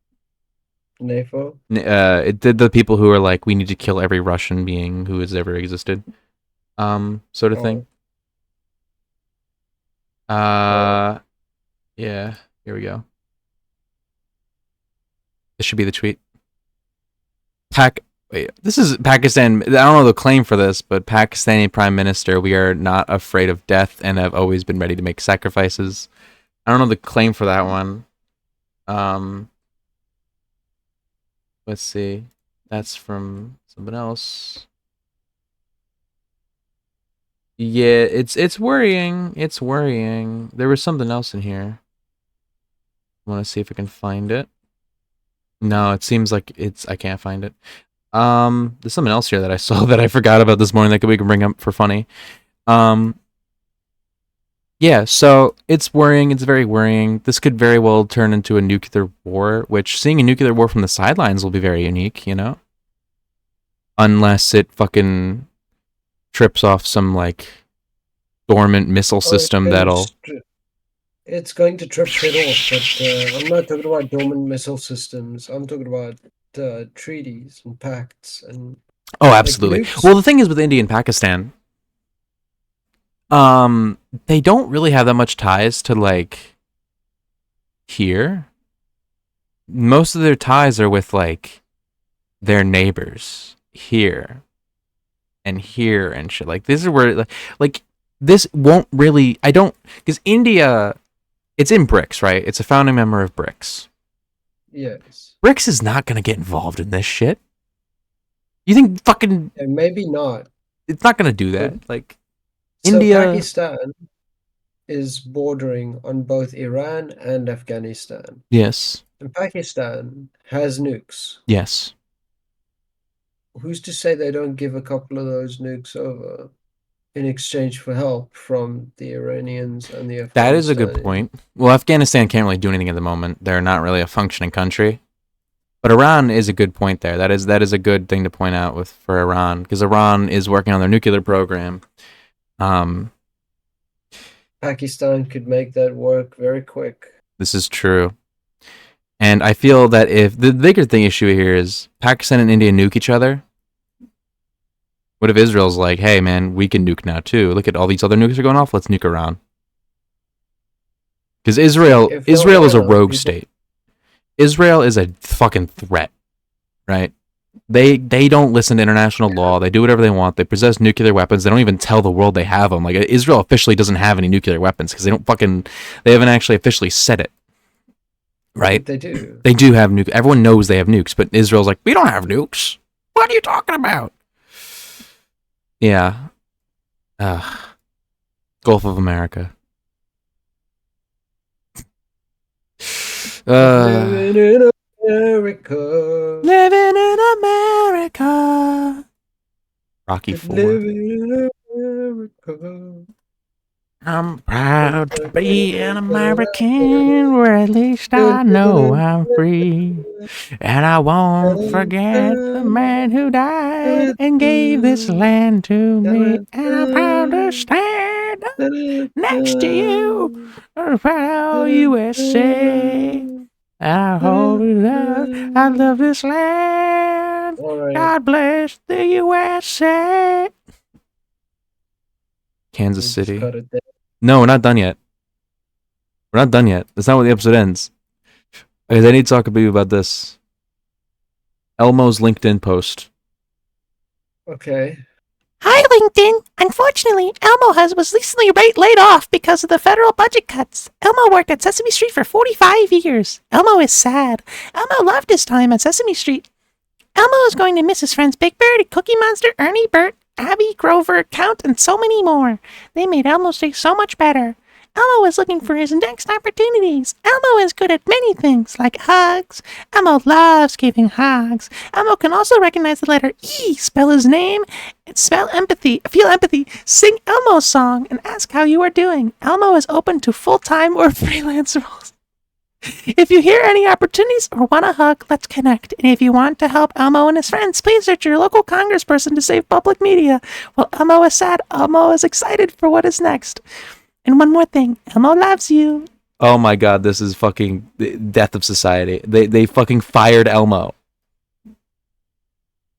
NAFO? It did the people who are like, we need to kill every Russian being who has ever existed. Sort of thing. Yeah, here we go. This should be the tweet. Wait, this is Pakistan. I don't know the claim for this, but Pakistani Prime Minister, we are not afraid of death and have always been ready to make sacrifices. I don't know the claim for that one. Let's see. That's from someone else. Yeah, it's worrying. It's worrying. There was something else in here. I want to see if I can find it. No, it seems like I can't find it. There's something else here that I saw that I forgot about this morning that we can bring up for funny. Yeah, so it's worrying. It's very worrying. This could very well turn into a nuclear war, which seeing a nuclear war from the sidelines will be very unique, you know? Unless it fucking trips off some, like, dormant missile system that'll... It's going to trip shit off, but I'm not talking about dormant missile systems. I'm talking about treaties and pacts and... Oh, absolutely. Like well, the thing is with India and Pakistan, they don't really have that much ties to, like, here. Most of their ties are with, like, their neighbors here and here and shit. Like, this is where, like this won't really, I don't, because India, it's in BRICS, right? It's a founding member of BRICS. Yes. BRICS is not going to get involved in this shit. You think fucking... Yeah, maybe not. It's not going to do that. Like, So India... Pakistan is bordering on both Iran and Afghanistan. Yes. And Pakistan has nukes. Yes. Who's to say they don't give a couple of those nukes over in exchange for help from the Iranians and the Afghanis? That is a good point. Well, Afghanistan can't really do anything at the moment. They're not really a functioning country. But Iran is a good point there. That is a good thing to point out for Iran, because Iran is working on their nuclear program. Pakistan could make that work very quick. This is true. And I feel that if the bigger issue here is Pakistan and India nuke each other, what if Israel's like, hey man, we can nuke now too. Look at all these other nukes are going off. Let's nuke Iran. Because Israel is a rogue state. Israel is a fucking threat, right? They don't listen to international law. They do whatever they want. They possess nuclear weapons. They don't even tell the world they have them. Like, Israel officially doesn't have any nuclear weapons because they haven't actually officially said it. Right? They do. They do have nukes. Everyone knows they have nukes, but Israel's like, we don't have nukes. What are you talking about? Yeah. Gulf of America. Living in America. Living in America. Rocky IV. Living in America. I'm proud to be an American, where at least I know I'm free. And I won't forget the man who died and gave this land to me. And I'm proud to stand next to you, proud USA. And I hold it up. I love this land. Right. God bless the USA. Kansas City. No, we're not done yet. We're not done yet. That's not where the episode ends. Because I need to talk to you about this. Elmo's LinkedIn post. Okay. Hi, LinkedIn. Unfortunately, Elmo was recently laid off because of the federal budget cuts. Elmo worked at Sesame Street for 45 years. Elmo is sad. Elmo loved his time at Sesame Street. Elmo is going to miss his friends Big Bird, Cookie Monster, Ernie, Bert, Abby, Grover, Count, and so many more. They made Elmo's day so much better. Elmo is looking for his next opportunities. Elmo is good at many things, like hugs. Elmo loves giving hugs. Elmo can also recognize the letter E, spell his name, and feel empathy, sing Elmo's song, and ask how you are doing. Elmo is open to full-time or freelance roles. If you hear any opportunities or want a hug, let's connect. And if you want to help Elmo and his friends, please search your local congressperson to save public media. While Elmo is sad, Elmo is excited for what is next. And one more thing, Elmo loves you. Oh my god, this is fucking death of society. They fucking fired Elmo.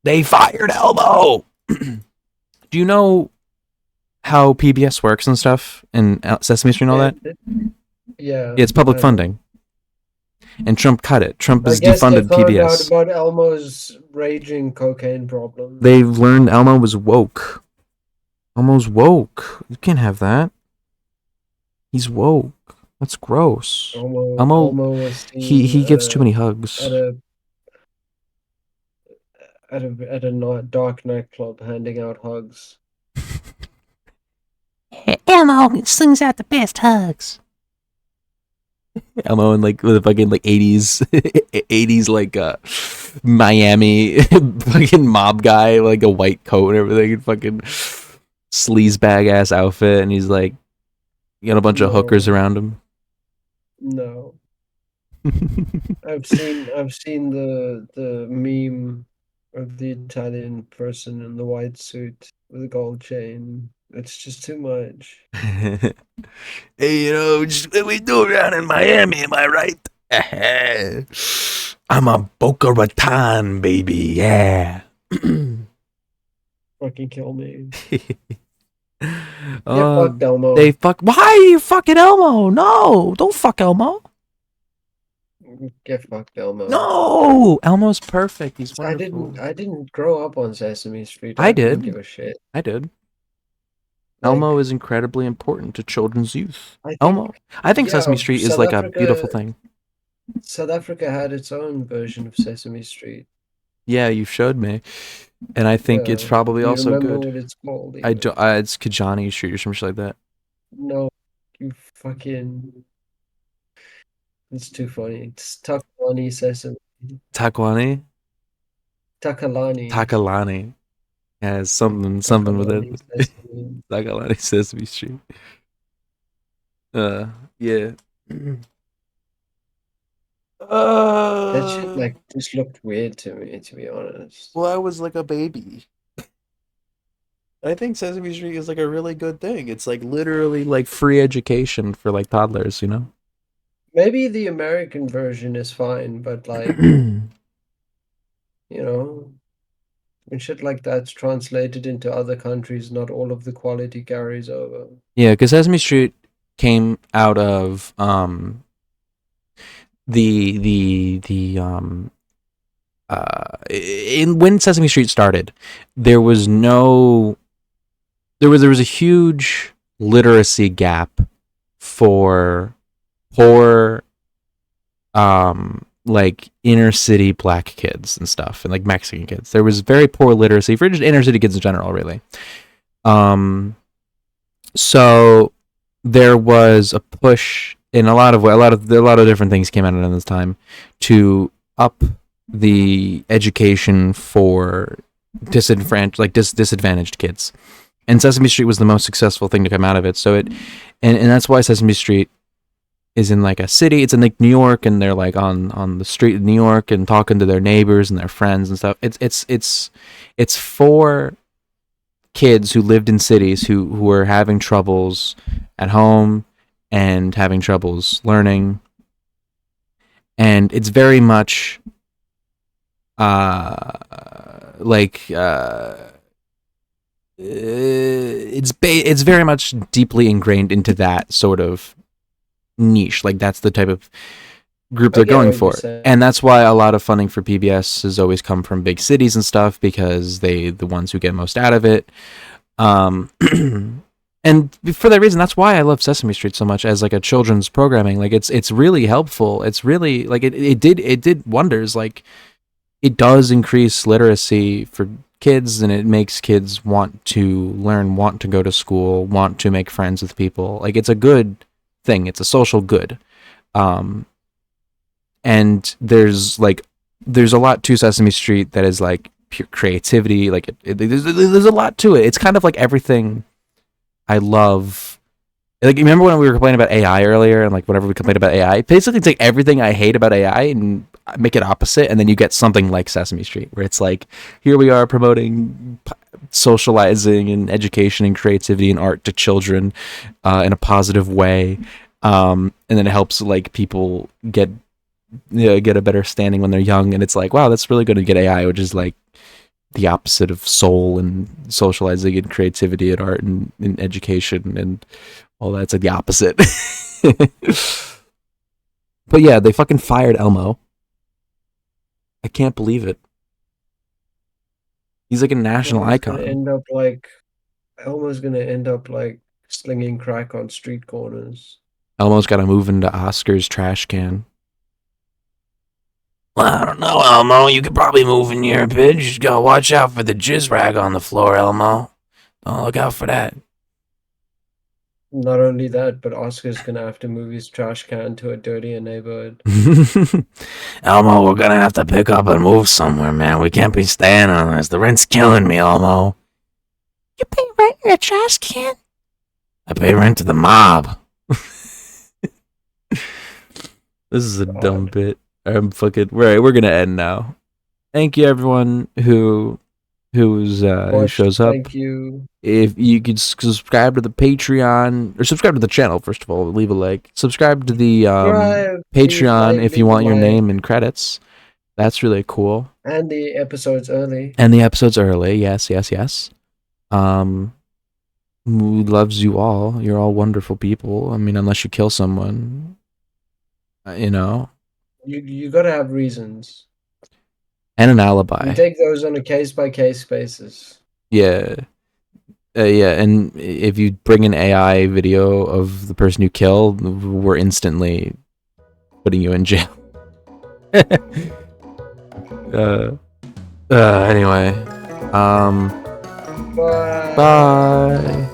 They fired Elmo! Do you know how PBS works and stuff, and Sesame Street and all that? Yeah. It's public I know. funding. And Trump cut it. Trump I has guess they defunded found PBS. out about Elmo's raging cocaine problem. They've learned Elmo was woke. Elmo's woke. You can't have that. He's woke. That's gross. Elmo was seen he gives too many hugs. at a dark nightclub handing out hugs. Elmo slings out the best hugs. Elmo in like with a fucking like 80s 80s like Miami fucking mob guy, like a white coat and everything, and fucking sleazebag ass outfit, and he's like got a bunch of hookers around him. No. I've seen the meme of the Italian person in the white suit with a gold chain. It's just too much. Hey, just what we do around in Miami, am I right? I'm a Boca Raton, baby, yeah. Fucking kill me. Fuck Elmo. Why are you fucking Elmo? No, don't fuck Elmo. Get fucked, Elmo. No, Elmo's perfect. He's wonderful. I didn't grow up on Sesame Street. I didn't did. give a shit. I did. Like, Elmo is incredibly important to children's youth. I think Sesame Street is South like a Africa- beautiful thing. South Africa had its own version of Sesame Street. Yeah, you showed me, and I think it's probably Do you also remember good. what it's called? I even? do. It's Kajani Street or some shit like that. No, you fucking. It's too funny. It's Takalani Sesame. Takwani, Takalani. Takalani, has something with it. Takalani Sesame. Takalani Sesame Street. Yeah. That shit just looked weird to me, to be honest. Well, I was like a baby. I think Sesame Street is like a really good thing. It's like literally like free education for like toddlers, Maybe the American version is fine, but when shit like that's translated into other countries, not all of the quality carries over. Yeah, because Sesame Street came out of when Sesame Street started, there was a huge literacy gap for poor like inner city black kids and stuff, and like Mexican kids. There was very poor literacy for just inner city kids in general, really. So there was a push in a lot of different things came out at this time to up the education for disadvantaged kids, and Sesame Street was the most successful thing to come out of it. So and that's why Sesame Street is in like a city. It's in like New York, and they're like on the street in New York and talking to their neighbors and their friends and stuff. It's for kids who lived in cities who were having troubles at home and having troubles learning, and it's very much it's very much deeply ingrained into that sort of niche. Like that's the type of group they're going for, and that's why a lot of funding for PBS has always come from big cities and stuff, because the ones who get most out of it. And for that reason, that's why I love Sesame Street so much as like a children's programming. Like it's really helpful. It's really like it did wonders. Like it does increase literacy for kids, and it makes kids want to learn, want to go to school, want to make friends with people. Like it's a good thing. It's a social good. And there's a lot to Sesame Street that is like pure creativity. Like there's a lot to it. It's kind of like everything I love. Like, remember when we were complaining about AI earlier, and like whenever we complain about AI, basically take everything I hate about AI and make it opposite, and then you get something like Sesame Street, where it's like, here we are promoting socializing and education and creativity and art to children in a positive way, and then it helps like people get a better standing when they're young, and it's like, wow, that's really good to get AI, which is like the opposite of soul and socializing and creativity and art and education and all that. It's like the opposite. But yeah, they fucking fired Elmo. I can't believe it. He's like a national icon. Elmo's gonna end up like slinging crack on street corners. Elmo's got to move into Oscar's trash can. Well, I don't know, Elmo. You could probably move in here a bit. You just gotta watch out for the jizz rag on the floor, Elmo. Don't look out for that. Not only that, but Oscar's gonna have to move his trash can to a dirtier neighborhood. Elmo, we're gonna have to pick up and move somewhere, man. We can't be staying on this. The rent's killing me, Elmo. You pay rent in a trash can? I pay rent to the mob. This is a dumb bit. I'm fucking right. We're gonna end now. Thank you, everyone who shows up. Thank you. If you could subscribe to the Patreon or subscribe to the channel, first of all, leave a like. Subscribe to the Patreon if you want your name in credits. That's really cool. And the episodes early. Yes, yes, yes. Who loves you all. You're all wonderful people. I mean, unless you kill someone, you know. You gotta have reasons. And an alibi. You take those on a case-by-case basis. Yeah. Yeah, and if you bring an AI video of the person you killed, we're instantly putting you in jail. Anyway. Bye. Bye.